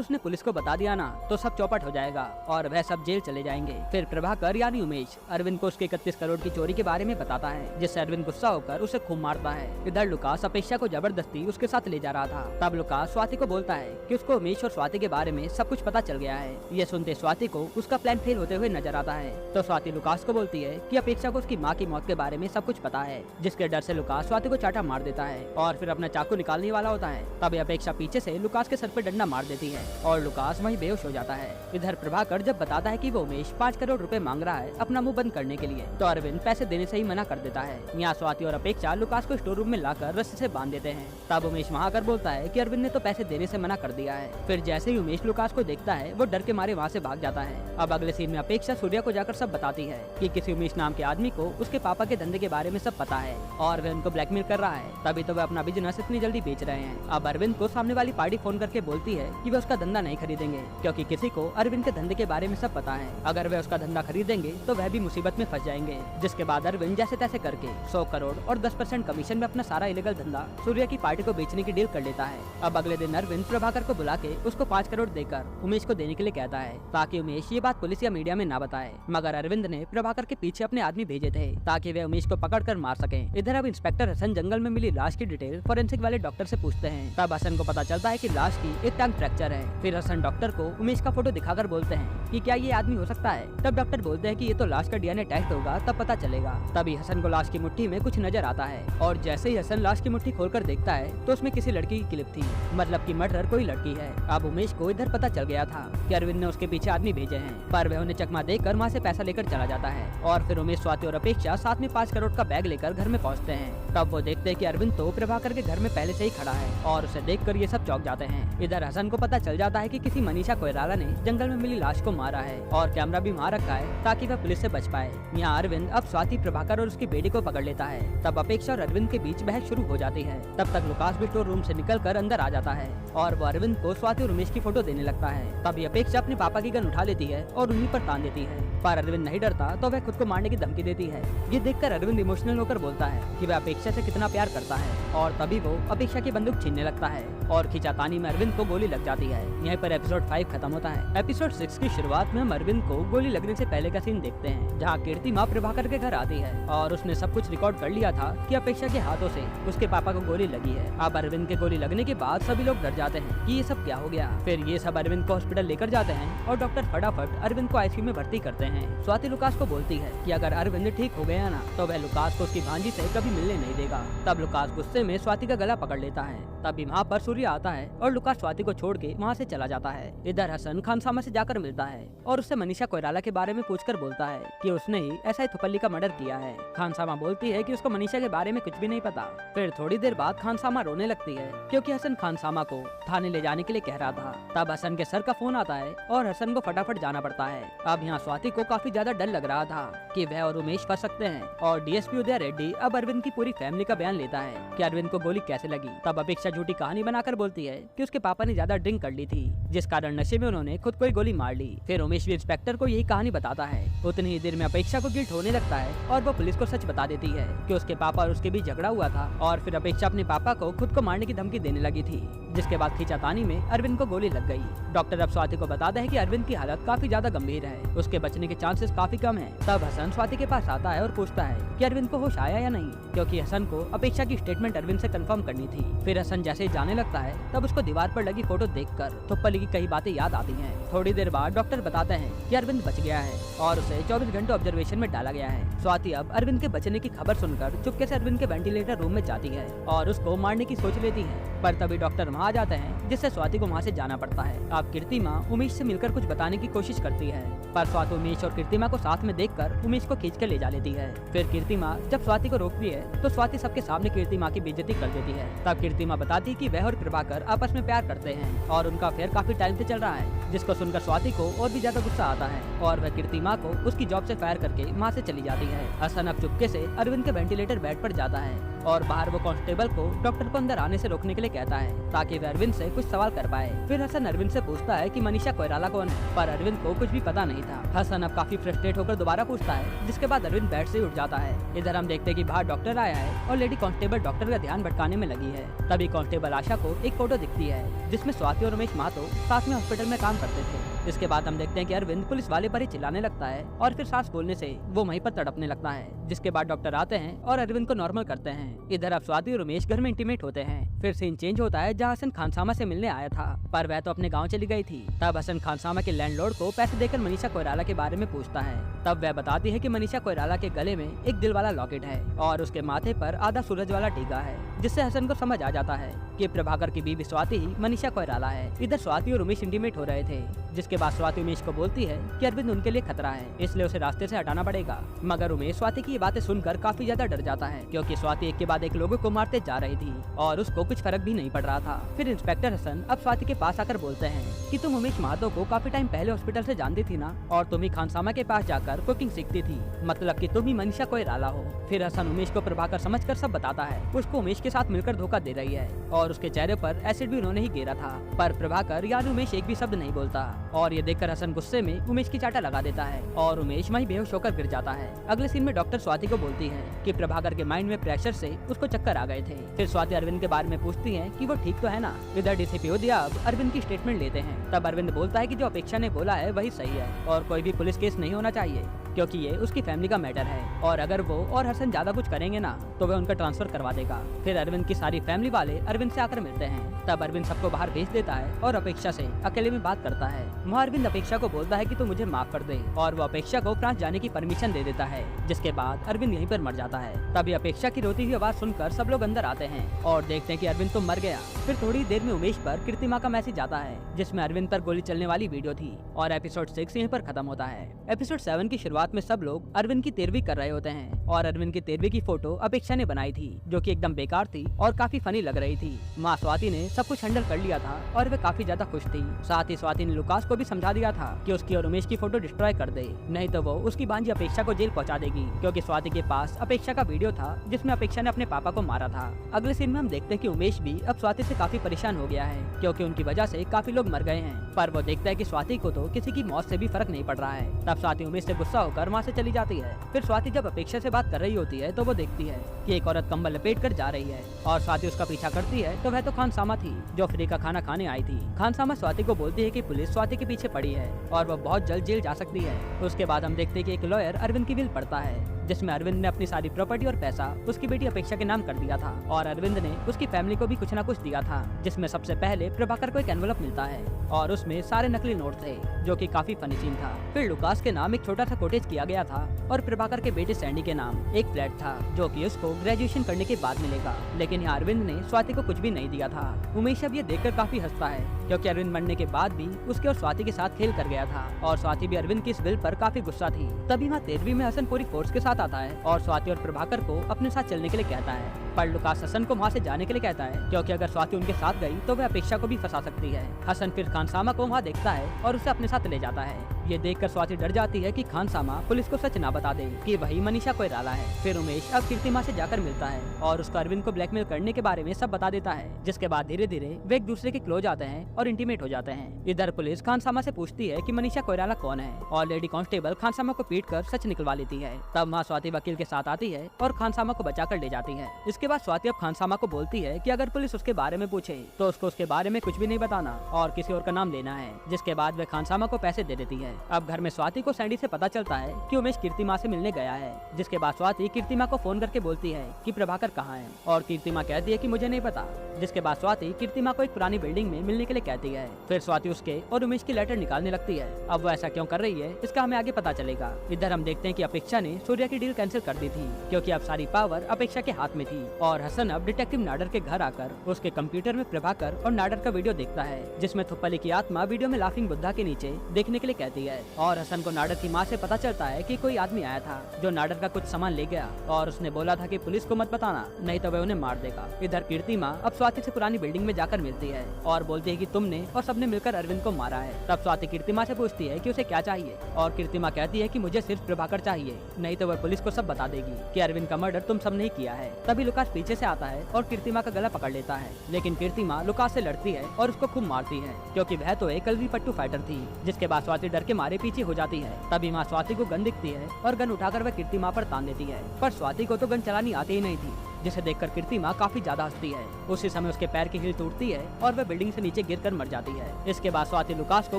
उसने पुलिस को बता दिया ना तो सब चौपट हो जाएगा और वह सब जेल चले जाएंगे। फिर प्रभाकर यानी उमेश अरविंद को उसके 31 करोड़ की चोरी के बारे में बताता है, जिससे अरविंद गुस्सा होकर उसे खूब मारता है। इधर लुकास अपेक्षा को जबरदस्ती उसके साथ ले जा रहा था। तब लुकास स्वाति को बोलता है कि उसको उमेश और स्वाति के बारे में सब कुछ पता चल गया है। ये सुनते स्वाति को उसका प्लान फेल होते हुए नजर आता है, तो स्वाति लुकास को बोलती है कि अपेक्षा को उसकी माँ की मौत के बारे में सब कुछ पता है, जिसके डर से लुकास स्वाति को चाटा मार देता है और फिर अपना चाकू निकालने वाला होता है। तब अपेक्षा पीछे से लुकास के सर पे डंडा मार देती है और लुकास वहीं बेहोश हो जाता है। इधर प्रभाकर जब बताता है कि वो उमेश 5 करोड़ रुपए मांग रहा है अपना मुंह बंद करने के लिए, तो अरविंद पैसे देने से ही मना कर देता है। यहाँ स्वाति और अपेक्षा लुकास को स्टोर रूम में लाकर रस्सी से बांध देते हैं। तब उमेश वहाँ आकर बोलता है कि अरविंद ने तो पैसे देने से मना कर दिया है। फिर जैसे ही उमेश लुकास को देखता है वो डर के मारे वहाँ से भाग जाता है। अब अगले सीन में अपेक्षा सूर्या को जाकर सब बताती है कि किसी उमेश नाम के आदमी को उसके पापा के धंधे के बारे में सब पता है और वह उनको ब्लैकमेल कर रहा है, तभी तो वह अपना बिजनेस इतनी जल्दी बेच रहे हैं। अब अरविंद को सामने वाली पार्टी फोन करके बोलती है कि वे उसका धंधा नहीं खरीदेंगे क्योंकि किसी को अरविंद के धंधे के बारे में सब पता है। अगर वे उसका धंधा खरीदेंगे तो वह भी मुसीबत में फंस जाएंगे। जिसके बाद अरविंद जैसे तैसे करके 100 करोड़ और 10% कमीशन में अपना सारा इलीगल धंधा सूर्या की पार्टी को बेचने की डील कर लेता है। अब अगले दिन अरविंद प्रभाकर को बुला के उसको 5 करोड़ देकर उमेश को देने के लिए कहता है ताकि उमेश ये बात पुलिस या मीडिया में ना बताए, मगर अरविंद ने प्रभाकर के पीछे अपने आदमी भेजे थे ताकि वे उमेश को पकड़ कर मार सके। इधर अब इंस्पेक्टर हसन जंगल में मिली लाश की डिटेल फोरेंसिक वाले डॉक्टर से पूछते हैं। तब हसन को पता चलता है कि लाश की एक टांग फ्रैक्चर है। फिर हसन डॉक्टर को उमेश का फोटो दिखाकर बोलते हैं कि क्या ये आदमी हो सकता है। तब डॉक्टर बोलते हैं कि ये तो लाश का डीएनए टेस्ट होगा तब पता चलेगा। तभी हसन को लाश की मुट्ठी में कुछ नजर आता है और जैसे ही हसन लाश की मुट्ठी खोलकर देखता है तो उसमें किसी लड़की की क्लिप थी, मतलब कि मर्डर कोई लड़की है। अब उमेश को इधर पता चल गया था कि अरविंद ने उसके पीछे आदमी भेजे हैं, पर वह उन्हें चकमा देकर वहाँ से पैसा लेकर चला जाता है और फिर उमेश, स्वाति और अपेक्षा साथ में 5 करोड़ का बैग लेकर घर में पहुँचते हैं। तब वो देखते हैं कि अरविंद तो प्रभाकर के घर में पहले से ही खड़ा है और उसे देखकर ये सब चौंक जाते हैं। इधर हसन को पता चल जाता है कि किसी मनीषा कोइराला ने जंगल में मिली लाश को मारा है और कैमरा भी वहाँ रखा है ताकि वह पुलिस से बच पाए। यहाँ अरविंद अब स्वाति, प्रभाकर और उसकी बेटी को पकड़ लेता है। तब अपेक्षा और अरविंद के बीच बहस शुरू हो जाती है। तब तक लुकास भी स्टोर रूम से निकलकर अंदर आ जाता है और वो अरविंद को स्वाति और उमेश की फोटो देने लगता है। तभी अपेक्षा अपने पापा की गन उठा लेती है और उन्हीं पर तान देती है, पर अरविंद नहीं डरता तो वह खुद को मारने की धमकी देती है। ये देखकर अरविंद इमोशनल होकर बोलता है कि वह अपेक्षा से कितना प्यार करता है और तभी वो अपेक्षा की बंदूक छीनने लगता है और खिंचातानी में अरविंद को गोली लग जाती है। यहीं पर एपिसोड 5 खत्म होता है। एपिसोड 6 की शुरुआत में हम अरविंद को गोली लगने से पहले का सीन देखते हैं, जहाँ कीर्ति माँ प्रभाकर के घर आती है और उसने सब कुछ रिकॉर्ड कर लिया था कि अपेक्षा के हाथों से उसके पापा को गोली लगी है। अब अरविंद के गोली लगने के बाद सभी लोग डर जाते हैं कि ये सब क्या हो गया। फिर ये सब अरविंद को हॉस्पिटल लेकर जाते हैं और डॉक्टर फटाफट अरविंद को आईसीयू में भर्ती करते हैं। स्वाति लुकास को बोलती है कि अगर अरविंद ठीक हो गया ना तो वह लुकास को उसकी भांजी से कभी मिलने नहीं देगा। तब लुकास गुस्से में स्वाति का गला पकड़ लेता है। तभी वहाँ पर सूर्य आता है और लुकास स्वाति को छोड़ के वहाँ से चला जाता है। इधर हसन खानसामा से जाकर मिलता है और उससे मनीषा कोइराला के बारे में पूछकर बोलता है कि उसने ही ऐसा ही थुपल्ली का मर्डर किया है। खानसामा बोलती है कि उसको मनीषा के बारे में कुछ भी नहीं पता। फिर थोड़ी देर बाद खानसामा रोने लगती है क्योंकि हसन खानसामा को थाने ले जाने के लिए कह रहा था। तब हसन के सर का फोन आता है और हसन को फटाफट जाना पड़ता है। अब यहाँ स्वाति को काफी ज्यादा डर लग रहा था कि वह और उमेश फंस सकते हैं और डीएसपी उदय रेड्डी अब अरविंद की पूरी फैमिली का बयान लेता है कि अरविंद को गोली कैसे लगी। तब अपेक्षा झूठी कहानी बनाकर बोलती है कि उसके पापा ने ज्यादा ड्रिंक कर ली थी, जिस कारण नशे में उन्होंने खुद को ही गोली मार ली। फिर उमेश भी इंस्पेक्टर को यही कहानी बताता है। उतनी ही देर में अपेक्षा को गिल्ट होने लगता है और वो पुलिस को सच बता देती है कि उसके पापा और उसके बीच झगड़ा हुआ था और फिर अपेक्षा अपने पापा को खुद को मारने की धमकी देने लगी थी, जिसके बाद खींचातानी में अरविंद को गोली लग गई। डॉक्टर अब स्वाति को बताते हैं कि अरविंद की हालत काफी ज्यादा गंभीर है, उसके बचने के चांसेस काफी कम है। तब हसन स्वाति के पास आता है और पूछता है कि अरविंद को होश आया या नहीं, क्योंकि हसन को अपेक्षा की स्टेटमेंट अरविंद से कंफर्म करनी थी। फिर हसन जैसे ही जाने लगता है तब उसको दीवार पर लगी फोटो देखकर थुप्पली की कई बातें याद आती हैं। थोड़ी देर बाद डॉक्टर बताते हैं कि अरविंद बच गया है और उसे 24 घंटे ऑब्जर्वेशन में डाला गया है। स्वाति अब अरविंद के बचने की खबर सुनकर चुपके से अरविंद के वेंटिलेटर रूम में जाती है और उसको मारने की सोच लेती है, पर तभी डॉक्टर वहाँ आ जाते हैं, जिससे स्वाति को वहाँ से जाना पड़ता है। अब कीर्तिमा उमेश से मिलकर कुछ बताने की कोशिश करती है, पर स्वाति उमेश और कीर्तिमा को साथ में देखकर उमेश को खींच कर ले जा लेती है। फिर कीर्तिमा जब स्वाति को रोकती है तो स्वाति सबके सामने कीर्तिमा की बेइज्जती कर देती है। तब कीर्तिमा बताती कि वह और प्रभाकर आपस में प्यार करते हैं और उनका अफेयर काफी टाइम से चल रहा है, जिसको सुनकर स्वाति को और भी ज्यादा गुस्सा आता है और वह कीर्तिमा को उसकी जॉब से फायर करके वहाँ से चली जाती है। हसन अब चुपके से अरविंद के वेंटिलेटर बेड पर जाता है और बाहर वो कांस्टेबल को डॉक्टर को अंदर आने से रोकने के लिए कहता है ताकि वह अरविंद से कुछ सवाल कर पाए। फिर हसन अरविंद से पूछता है कि मनीषा कोइराला कौन है, पर अरविंद को कुछ भी पता नहीं था। हसन अब काफी फ्रस्ट्रेट होकर दोबारा पूछता है, जिसके बाद अरविंद बेड से उठ जाता है। इधर हम देखते हैं कि बाहर डॉक्टर आया है और लेडी कांस्टेबल डॉक्टर का ध्यान भटकाने में लगी है। तभी कांस्टेबल आशा को एक फोटो दिखती है जिसमें स्वाति और उमेश महतो साथ में हॉस्पिटल में काम करते थे। इसके बाद हम देखते हैं कि अरविंद पुलिस वाले पर ही चिल्लाने लगता है और फिर सांस फूलने से वो वहीं पर तड़पने लगता है, जिसके बाद डॉक्टर आते हैं और अरविंद को नॉर्मल करते हैं। इधर अब स्वाति और उमेश घर में इंटीमेट होते हैं। फिर सीन चेंज होता है जहाँ हसन खानसामा से मिलने आया था, पर वह तो अपने गाँव चली गई थी। तब हसन खानसामा के लैंडलॉर्ड को पैसे देकर मनीषा कोइराला के बारे में पूछता है। तब वह बताती है कि मनीषा कोइराला के गले में एक दिल वाला लॉकेट है और उसके माथे पर आधा सूरज वाला टीका है, जिससे हसन को समझ आ जाता है कि प्रभाकर की बीवी स्वाति ही मनीषा कोइराला है। इधर स्वाति और उमेश इंटीमेट हो रहे थे, जिसके बाद स्वाति उमेश को बोलती है कि अरविंद उनके लिए खतरा है, इसलिए उसे रास्ते से हटाना पड़ेगा। मगर उमेश स्वाति की ये बातें सुनकर काफी ज्यादा डर जाता है, क्योंकि स्वाति एक के बाद एक लोगों को मारते जा रही थी और उसको कुछ फर्क भी नहीं पड़ रहा था। फिर इंस्पेक्टर हसन अब स्वाति के पास आकर बोलते हैं कि तुम उमेश महतो को काफी टाइम पहले हॉस्पिटल से जानती थी ना, और तुम ही खानसामा के पास जाकर कुकिंग सीखती थी, मतलब कि तुम ही मनीषा कोइराला हो। फिर हसन उमेश को प्रभाकर समझकर सब बताता है। उसको उमेश के साथ मिलकर धोखा दे रही है और उसके चेहरे पर एसिड भी उन्होंने ही गिरा था, पर प्रभाकर यानी उमेश एक भी शब्द नहीं बोलता। और ये देखकर हसन गुस्से में उमेश की चाटा लगा देता है और उमेश वहीं बेहोश होकर गिर जाता है। अगले सीन में डॉक्टर स्वाति को बोलती है कि प्रभाकर के माइंड में प्रेशर से उसको चक्कर आ गए थे। फिर स्वाति अरविंद के बारे में पूछती है कि वो ठीक तो है ना। इधर डीसीपी उदया अब अरविंद की स्टेटमेंट लेते हैं। तब अरविंद बोलता है कि जो अपेक्षा ने बोला है वही सही है और कोई भी पुलिस केस नहीं होना चाहिए, क्योंकि ये उसकी फैमिली का मैटर है और अगर वो और हसन ज्यादा कुछ करेंगे ना तो वह उनका ट्रांसफर करवा देगा। फिर अरविंद की सारी फैमिली वाले अरविंद से आकर मिलते हैं। तब अरविंद सबको बाहर भेज देता है और अपेक्षा से अकेले में बात करता है। वहाँ अरविंद अपेक्षा को बोलता है कि तू मुझे माफ कर दे और वो अपेक्षा को फ्रांस जाने की परमिशन दे देता है, जिसके बाद अरविंद यहीं पर मर जाता है। तभी अपेक्षा की रोती हुई आवाज सुनकर सब लोग अंदर आते हैं और देखते हैं कि अरविंद तो मर गया। फिर थोड़ी देर में उमेश पर कीर्तिमा का मैसेज आता है, जिसमें अरविंद पर गोली चलने वाली वीडियो थी और एपिसोड 6 यहीं पर खत्म होता है। एपिसोड 7 की शुरुआत में सब लोग अरविंद की तेरहवीं कर रहे होते हैं और अरविंद की तेरहवीं की फोटो अपेक्षा ने बनाई थी, जो कि एकदम बेकार थी और काफी फनी लग रही थी। माँ स्वाति ने सब कुछ हैंडल कर लिया था और वे काफी ज्यादा खुश थी। साथ ही स्वाति ने लुकास को भी समझा दिया था कि उसकी और उमेश की फोटो डिस्ट्रॉय कर दे, नहीं तो वो उसकी भांजी अपेक्षा को जेल पहुंचा देगी, क्योंकि स्वाति के पास अपेक्षा का वीडियो था जिसमें अपेक्षा ने अपने पापा को मारा था। अगले सीन में हम देखते हैं कि उमेश भी अब स्वाति से काफी परेशान हो गया है, क्योंकि उनकी वजह से काफी लोग मर गए हैं, पर वो देखता है कि स्वाति को तो किसी की मौत से भी फर्क नहीं पड़ रहा है। तब स्वाति उमेश से गुस्सा होकर वहाँ से चली जाती है। फिर स्वाति जब अपेक्षा से बात कर रही होती है तो वो देखती है कि एक औरत कंबल लपेट कर जा रही है और स्वाति उसका पीछा करती है, तो वह तो खानसामा थी जो फ्री का खाना खाने आई थी। खानसामा स्वाति को बोलती है कि पुलिस स्वाति के पीछे पड़ी है और वह बहुत जल्द जेल जा सकती है। उसके बाद हम देखते हैं कि एक लॉयर अरविंद की विल पढ़ता है, जिसमें अरविंद ने अपनी सारी प्रॉपर्टी और पैसा उसकी बेटी अपेक्षा के नाम कर दिया था और अरविंद ने उसकी फैमिली को भी कुछ न कुछ दिया था, जिसमें सबसे पहले प्रभाकर को एक एनवलप मिलता है और उसमें सारे नकली नोट थे, जो कि काफी फनी सीन था। फिर लुकास के नाम एक छोटा सा कोटेज किया गया था और प्रभाकर के बेटे सैंडी के नाम एक फ्लैट था, जो कि उसको ग्रेजुएशन करने के बाद मिलेगा। लेकिन यहाँ अरविंद ने स्वाति को कुछ भी नहीं दिया था। उमेश अब ये देखकर काफी हंसता है, क्योंकि अरविंद मरने के बाद भी उसके और स्वाति के साथ खेल कर गया था और स्वाति भी अरविंद की इस विल पर काफी गुस्सा थी। तभी वहाँ 13वीं में हसन पूरी फोर्स के साथ आता है और स्वाति और प्रभाकर को अपने साथ चलने के लिए कहता है, पर लुकास हसन को वहाँ से जाने के लिए कहता है, क्योंकि अगर स्वाति उनके साथ गई तो वह अपेक्षा को भी फंसा सकती है। हसन फिर खानसामा को वहाँ देखता है और उसे अपने साथ ले जाता है। ये देखकर स्वाति डर जाती है कि खानसामा पुलिस को सच ना बता दे कि वही मनीषा कोइराला है। फिर उमेश अब कीर्तिमा से जाकर मिलता है और उसको अरविंद को ब्लैकमेल करने के बारे में सब बता देता है, जिसके बाद धीरे धीरे वे एक दूसरे के क्लोज आते हैं और इंटीमेट हो जाते हैं। इधर पुलिस खानसामा से पूछती है कि मनीषा कोइराला कौन है और लेडी कांस्टेबल खानसामा को पीट कर सच निकलवा लेती है। तब वहाँ स्वाति वकील के साथ आती है और खानसामा को बचा कर ले जाती है। इसके बाद स्वाति अब खानसामा को बोलती है कि अगर पुलिस उसके बारे में पूछे तो उसको उसके बारे में कुछ भी नहीं बताना और किसी और का नाम लेना है, जिसके बाद वह खानसामा को पैसे दे देती है। अब घर में स्वाति को सैंडी से पता चलता है कि उमेश कीर्तिमा से मिलने गया है, जिसके बाद स्वाति कीर्तिमा को फोन करके बोलती है है कि प्रभाकर कहाँ है और कीर्तिमा कहती है कि मुझे नहीं पता। जिसके बाद स्वाति कीर्तिमा को एक पुरानी बिल्डिंग में मिलने के लिए कहती है। फिर स्वाति उसके और उमेश की लेटर निकालने लगती है। अब वो ऐसा क्यों कर रही है इसका हमें आगे पता चलेगा। इधर हम देखते हैं कि अपेक्षा ने सूर्या की डील कैंसिल कर दी थी क्योंकि अब सारी पावर अपेक्षा के हाथ में थी और हसन अब डिटेक्टिव नाडर के घर आकर उसके कंप्यूटर में प्रभाकर और नाडर का वीडियो देखता है जिसमें थुप्पली की आत्मा वीडियो में लाफिंग बुद्धा के नीचे देखने के लिए कहती है। और हसन को नाडर की माँ से पता चलता है कि कोई आदमी आया था जो नाडर का कुछ सामान ले गया और उसने बोला था कि पुलिस को मत बताना नहीं तो वह उन्हें मार देगा। इधर कीर्तिमा अब स्वाति से पुरानी बिल्डिंग में जाकर मिलती है और बोलती है कि तुमने और सबने मिलकर अरविंद को मारा है। तब स्वाति कीर्तिमा से पूछती है कि उसे क्या चाहिए और कीर्तिमा कहती है कि मुझे सिर्फ प्रभाकर चाहिए नहीं तो वह पुलिस को सब बता देगी कि अरविंद का मर्डर तुम सबने ही किया है। तभी लुकास पीछे से आता है और कीर्तिमा का गला पकड़ लेता है लेकिन कीर्तिमा लुकास से लड़ती है और उसको खूब मारती है क्योंकि वह तो एक कलवी पट्टू फाइटर थी। जिसके बाद स्वाति डर के मारे पीछे हो जाती है। तभी माँ स्वाति को गन दिखती है और गन उठाकर वह कीर्तिमा पर तान देती है पर स्वाति को तो गन चलानी आती ही नहीं थी जिसे देखकर कीर्तिमा काफी ज्यादा हंसती है। उसी समय उसके पैर की हील टूटती है और वह बिल्डिंग से नीचे गिरकर मर जाती है। इसके बाद स्वाति लुकास को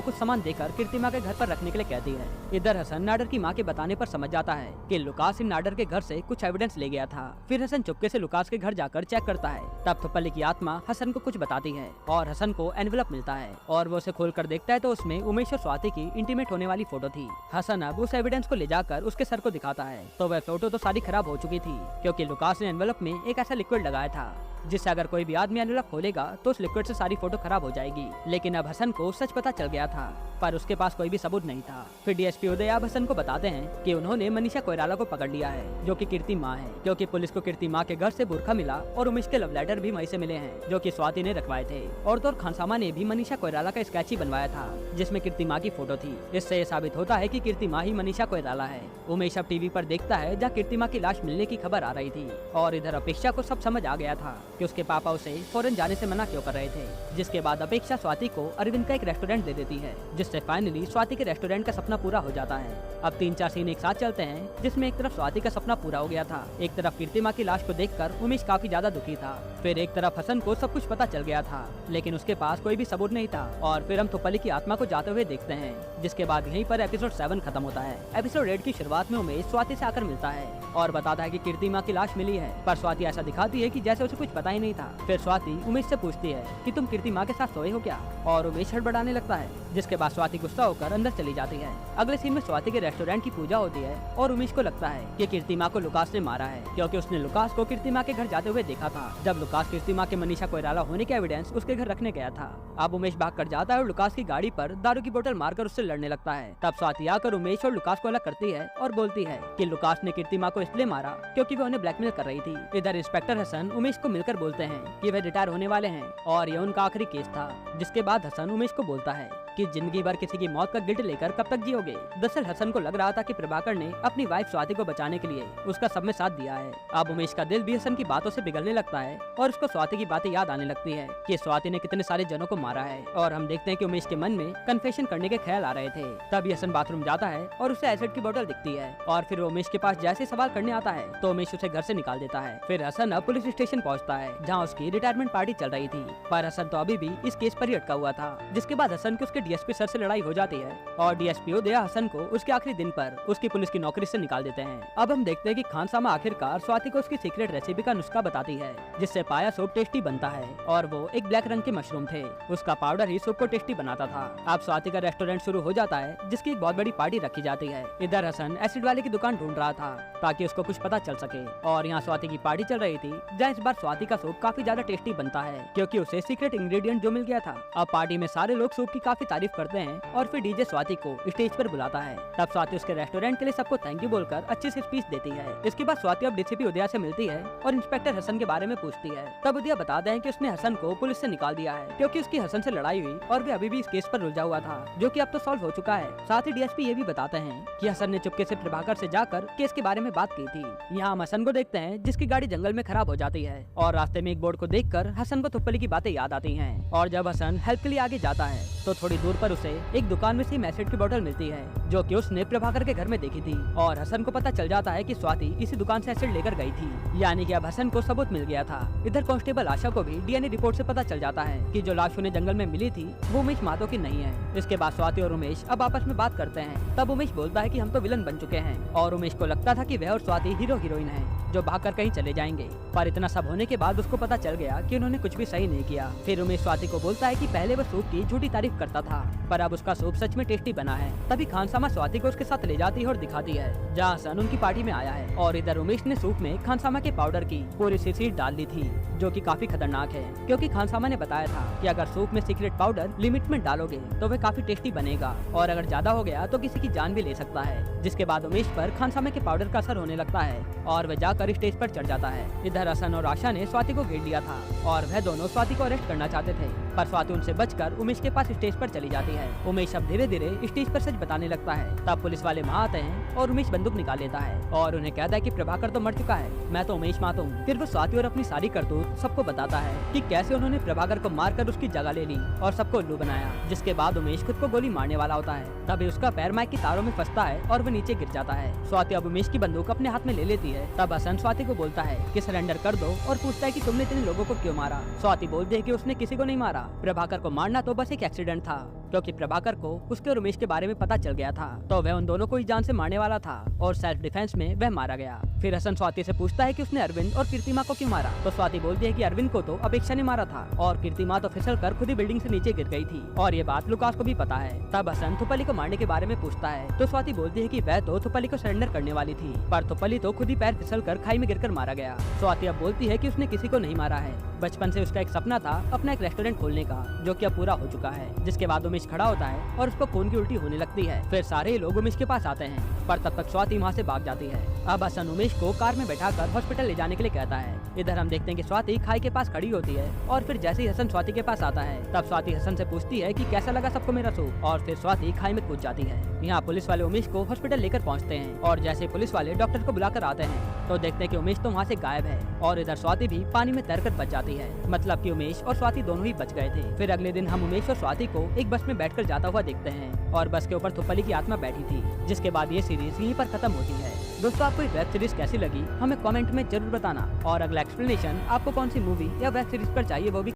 कुछ सामान देकर कीर्तिमा के घर पर रखने के लिए कहती है। इधर हसन नाडर की माँ के बताने पर समझ जाता है कि लुकास इन नाडर के घर से कुछ एविडेंस ले गया था। फिर हसन चुपके से लुकास के घर जाकर चेक करता है। तब थुप्पली की आत्मा हसन को कुछ बताती है और हसन को एनवेलप मिलता है और वो उसे खोलकर देखता है तो उसमें उमेश और स्वाति की इंटीमेट होने वाली फोटो थी। हसन अब उस एविडेंस को ले जाकर उसके सर को दिखाता है तो वह फोटो तो सारी खराब हो चुकी थी क्योंकि लुकास ने एनवेलप में एक ऐसा लिक्विड लगाया था जिससे अगर कोई भी आदमी एनवेलप खोलेगा तो उस लिक्विड से सारी फोटो खराब हो जाएगी। लेकिन अब हसन को सच पता चल गया था पर उसके पास कोई भी सबूत नहीं था। फिर डीएसपी उदय अब हसन को बताते हैं कि उन्होंने मनीषा कोइराला को पकड़ लिया है जो कि कीर्ति माँ है क्योंकि पुलिस को कीर्ति माँ के घर से बुरखा मिला और उमेश के लव लेटर भी वहीं से मिले हैं जो कि स्वाति ने रखवाए थे। और तो खानसामा ने भी मनीषा कोइराला का स्केच ही बनवाया था जिसमें कीर्ति माँ की फोटो थी। इससे ये साबित होता है कि कीर्ति माँ ही मनीषा कोइराला है। उमेश अब टीवी पर देखता है जहाँ कीर्ति माँ की लाश मिलने की खबर आ रही थी और इधर अपेक्षा को सब समझ आ गया था कि उसके पापा उसे फॉरेन जाने से मना क्यों कर रहे थे। जिसके बाद अपेक्षा स्वाति को अरविंद का एक रेस्टोरेंट दे देती है जिससे फाइनली स्वाति के रेस्टोरेंट का सपना पूरा हो जाता है। अब 3-4 सीन एक साथ चलते हैं जिसमें एक तरफ स्वाति का सपना पूरा हो गया था, एक तरफ कीर्तिमा की लाश को देखकर उमेश काफी ज्यादा दुखी था, फिर एक तरफ हसन को सब कुछ पता चल गया था लेकिन उसके पास कोई भी सबूत नहीं था और फिर हम थुप्पली की आत्मा को जाते हुए देखते हैं। जिसके बाद यहीं पर एपिसोड 7 खत्म होता है। एपिसोड 8 की शुरुआत में उमेश स्वाति से आकर मिलता है और बताता है कि कीर्तिमा की लाश मिली है पर स्वाति ऐसा दिखाती है कि जैसे उसे कुछ पता ही नहीं था। फिर स्वाति उमेश से पूछती है कि तुम कीर्तिमा के साथ सोए हो क्या और उमेश हड़बड़ाने लगता है। जिसके बाद स्वाति गुस्सा होकर अंदर चली जाती है। अगले सीन में स्वाति के रेस्टोरेंट की पूजा होती है और उमेश को लगता है कि कीर्तिमा को लुकास ने मारा है क्योंकि उसने लुकास को कीर्तिमा के घर जाते हुए देखा था जब लुकास कीर्तिमा के मनीषा कोइराला होने के एविडेंस उसके घर रखने गया था। अब उमेश भाग कर जाता है और लुकास की गाड़ी पर दारू की बोतल मारकर उससे लड़ने लगता है। तब स्वाति आकर उमेश और लुकास को अलग करती है और बोलती है कि लुकास ने कीर्तिमा को इसलिए मारा क्योंकि वो उन्हें ब्लैकमेल कर रही थी। इधर इंस्पेक्टर हसन उमेश को मिलकर बोलते हैं कि वह रिटायर होने वाले हैं और ये उनका आखिरी केस था। जिसके बाद हसन उमेश को बोलता है कि जिंदगी भर किसी की मौत का गिल्ट लेकर कब तक जियोगे। दरअसल हसन को लग रहा था कि प्रभाकर ने अपनी वाइफ स्वाति को बचाने के लिए उसका सब में साथ दिया है। अब उमेश का दिल भी हसन की बातों से पिघलने लगता है और उसको स्वाति की बातें याद आने लगती है कि स्वाति ने कितने सारे जनों को मारा है और हम देखते हैं कि उमेश के मन में कन्फेशन करने के ख्याल आ रहे थे। तभी हसन बाथरूम जाता है और उसे एसिड की बोतल दिखती है और फिर वो उमेश के पास जैसे सवाल करने आता है तो उमेश उसे घर से निकाल देता है। फिर हसन अब पुलिस स्टेशन पहुँचता है जहाँ उसकी रिटायरमेंट पार्टी चल रही थी पर हसन तो अभी भी इस केस पर ही अटका हुआ था। जिसके बाद हसन की उसके डीएसपी सर से लड़ाई हो जाती है और डीएसपी उदया हसन को उसके आखिरी दिन पर उसकी पुलिस की नौकरी से निकाल देते हैं। अब हम देखते हैं कि खानसामा आखिरकार स्वाति को उसकी सीक्रेट रेसिपी का नुस्खा बताती है जिससे पाया सूप टेस्टी बनता है और वो एक ब्लैक रंग के मशरूम थे, उसका पाउडर ही सूप को टेस्टी बनाता था। अब स्वाति का रेस्टोरेंट शुरू हो जाता है जिसकी एक बहुत बड़ी पार्टी रखी जाती है। इधर हसन एसिड वाले की दुकान ढूंढ रहा था ताकि उसको कुछ पता चल सके और यहाँ स्वाति की पार्टी चल रही थी जहाँ इस बार स्वाति का सूप काफी ज्यादा टेस्टी बनता है क्योंकि उसे सीक्रेट इंग्रेडिएंट जो मिल गया था। अब पार्टी में सारे लोग सूप की काफी तारीफ करते हैं और फिर डीजे स्वाति को स्टेज पर बुलाता है। तब स्वाति उसके रेस्टोरेंट के लिए सबको थैंक यू बोलकर अच्छी सी स्पीच देती है। इसके बाद स्वाति अब डीसीपी उदया से मिलती है और इंस्पेक्टर हसन के बारे में पूछती है। तब उदया बताते हैं कि उसने हसन को पुलिस से निकाल दिया है क्योंकि उसकी हसन से लड़ाई हुई और वे अभी भी इस केस पर उलझा हुआ था जो कि अब तो सॉल्व हो चुका है। साथ ही डीएसपी ये भी बताते हैं कि हसन ने चुपके से प्रभाकर से जाकर केस के बारे में बात की थी। यहाँ हम हसन को देखते हैं जिसकी गाड़ी जंगल में खराब हो जाती है और रास्ते में एक बोर्ड को देखकर हसन को थुप्पली की बातें याद आती हैं और जब हसन हेल्प के लिए आगे जाता है तो थोड़ी दूर पर उसे एक दुकान में से एसिड की बोतल मिलती है जो कि उसने प्रभाकर के घर में देखी थी और हसन को पता चल जाता है कि स्वाति इसी दुकान से एसिड लेकर गई थी, यानी कि अब हसन को सबूत मिल गया था। इधर कांस्टेबल आशा को भी डीएनए रिपोर्ट से पता चल जाता है कि जो लाश उन्हें जंगल में मिली थी वो उमेश मातो की नहीं है। इसके बाद स्वाति और उमेश अब आपस में बात करते हैं। तब उमेश बोलता है कि हम तो विलन बन चुके हैं और उमेश को लगता था कि वह और स्वाति हीरो हीरोइन है। जो भागकर कहीं चले जाएंगे। पर इतना सब होने के बाद उसको पता चल गया कि उन्होंने कुछ भी सही नहीं किया। फिर उमेश स्वाति को बोलता है कि पहले वो सूप की झूठी तारीफ करता था, पर अब उसका सूप सच में टेस्टी बना है। तभी खानसामा स्वाति को उसके साथ ले जाती है और दिखाती है जहाँ हसन उनकी पार्टी में आया है। और इधर उमेश ने सूप में खानसामा के पाउडर की पूरी शीशी डाल दी थी, जो कि काफी खतरनाक है, क्योंकि खानसामा ने बताया था कि अगर सूप में सीक्रेट पाउडर लिमिट में डालोगे तो वह काफी टेस्टी बनेगा, और अगर ज्यादा हो गया तो किसी की जान भी ले सकता है। जिसके बाद उमेश पर खानसामा के पाउडर का असर होने लगता है और वह जाकर स्टेज पर चढ़ जाता है। इधर हसन और आशा ने स्वाति को घेर लिया था और वह दोनों स्वाति को अरेस्ट करना चाहते थे, पर स्वाति उनसे बचकर उमेश के पास स्टेज पर चली जाती है। उमेश अब धीरे धीरे स्टेज पर सच बताने लगता है। तब पुलिस वाले वहाँ आते हैं और उमेश बंदूक निकाल लेता है और उन्हें कहता है कि प्रभाकर तो मर चुका है, मैं तो उमेश मातो हूँ। फिर वो स्वाति और अपनी सारी करतूत सबको बताता है कि कैसे उन्होंने प्रभाकर को मारकर उसकी जगह ले ली और सबको उल्लू बनाया। जिसके बाद उमेश खुद को गोली मारने वाला होता है। तभी उसका पैर माइक की तारों में फंसता है और वो नीचे गिर जाता है। स्वाति अब उमेश की बंदूक अपने हाथ में ले लेती है। तब हसन स्वाति को बोलता है कि सरेंडर कर दो और पूछता है कि तुमने इतने लोगों को क्यों मारा। स्वाति बोलती है कि उसने किसी को नहीं मारा, प्रभाकर को मारना तो बस एक एक्सीडेंट था, क्योंकि प्रभाकर को उसके और उमेश के बारे में पता चल गया था, तो वह उन दोनों को ही जान से मारने वाला था और सेल्फ डिफेंस में वह मारा गया। फिर हसन स्वाति से पूछता है कि उसने अरविंद और कीर्तिमा को क्यों मारा, तो स्वाति बोलती है कि अरविंद को तो अपेक्षा ने मारा था और कीर्तिमा तो फिसल कर खुद ही बिल्डिंग से नीचे गिर गई थी, और ये बात लुकास को भी पता है। तब हसन थुपली को मारने के बारे में पूछता है, तो स्वाति बोलती है कि वह तो थुपली को सरेंडर करने वाली थी, पर थुपली तो खुद ही पैर फिसल कर खाई में गिरकर मारा गया। स्वाति अब बोलती है कि उसने किसी को नहीं मारा है, बचपन से उसका एक सपना था अपना एक रेस्टोरेंट खोलने का, जो कि अब पूरा हो चुका है। जिसके बाद उमेश खड़ा होता है और उसको खून की उल्टी होने लगती है। फिर सारे लोग उमेश के पास आते हैं, पर तब तक स्वाति वहाँ से भाग जाती है। अब हसन उमेश को कार में बैठाकर हॉस्पिटल ले जाने के लिए कहता है। इधर हम देखते हैं कि स्वाति खाई के पास खड़ी होती है और फिर जैसे ही हसन स्वाति के पास आता है, तब स्वाति हसन से पूछती है कि कैसा लगा सबको मेरा सूप, और फिर स्वाति खाई में कूद जाती है। यहाँ पुलिस वाले उमेश को हॉस्पिटल लेकर पहुँचते हैं और जैसे पुलिस वाले डॉक्टर को बुलाकर आते हैं, तो देखते हैं कि उमेश तो वहाँ से गायब है और इधर स्वाति भी पानी में तैरकर बच जाती है। मतलब कि उमेश और स्वाति दोनों ही बच गए थे। फिर अगले दिन हम उमेश और स्वाति को एक बस में बैठकर जाता हुआ देखते हैं और बस के ऊपर थुपली की आत्मा बैठी थी। जिसके बाद ये सीरीज यहीं पर खत्म होती है। दोस्तों, आपको ये वेब सीरीज कैसी लगी हमें कमेंट में जरूर बताना, और अगला एक्सप्लेनेशन आपको कौन सी मूवी या वेब सीरीज पर चाहिए वो भी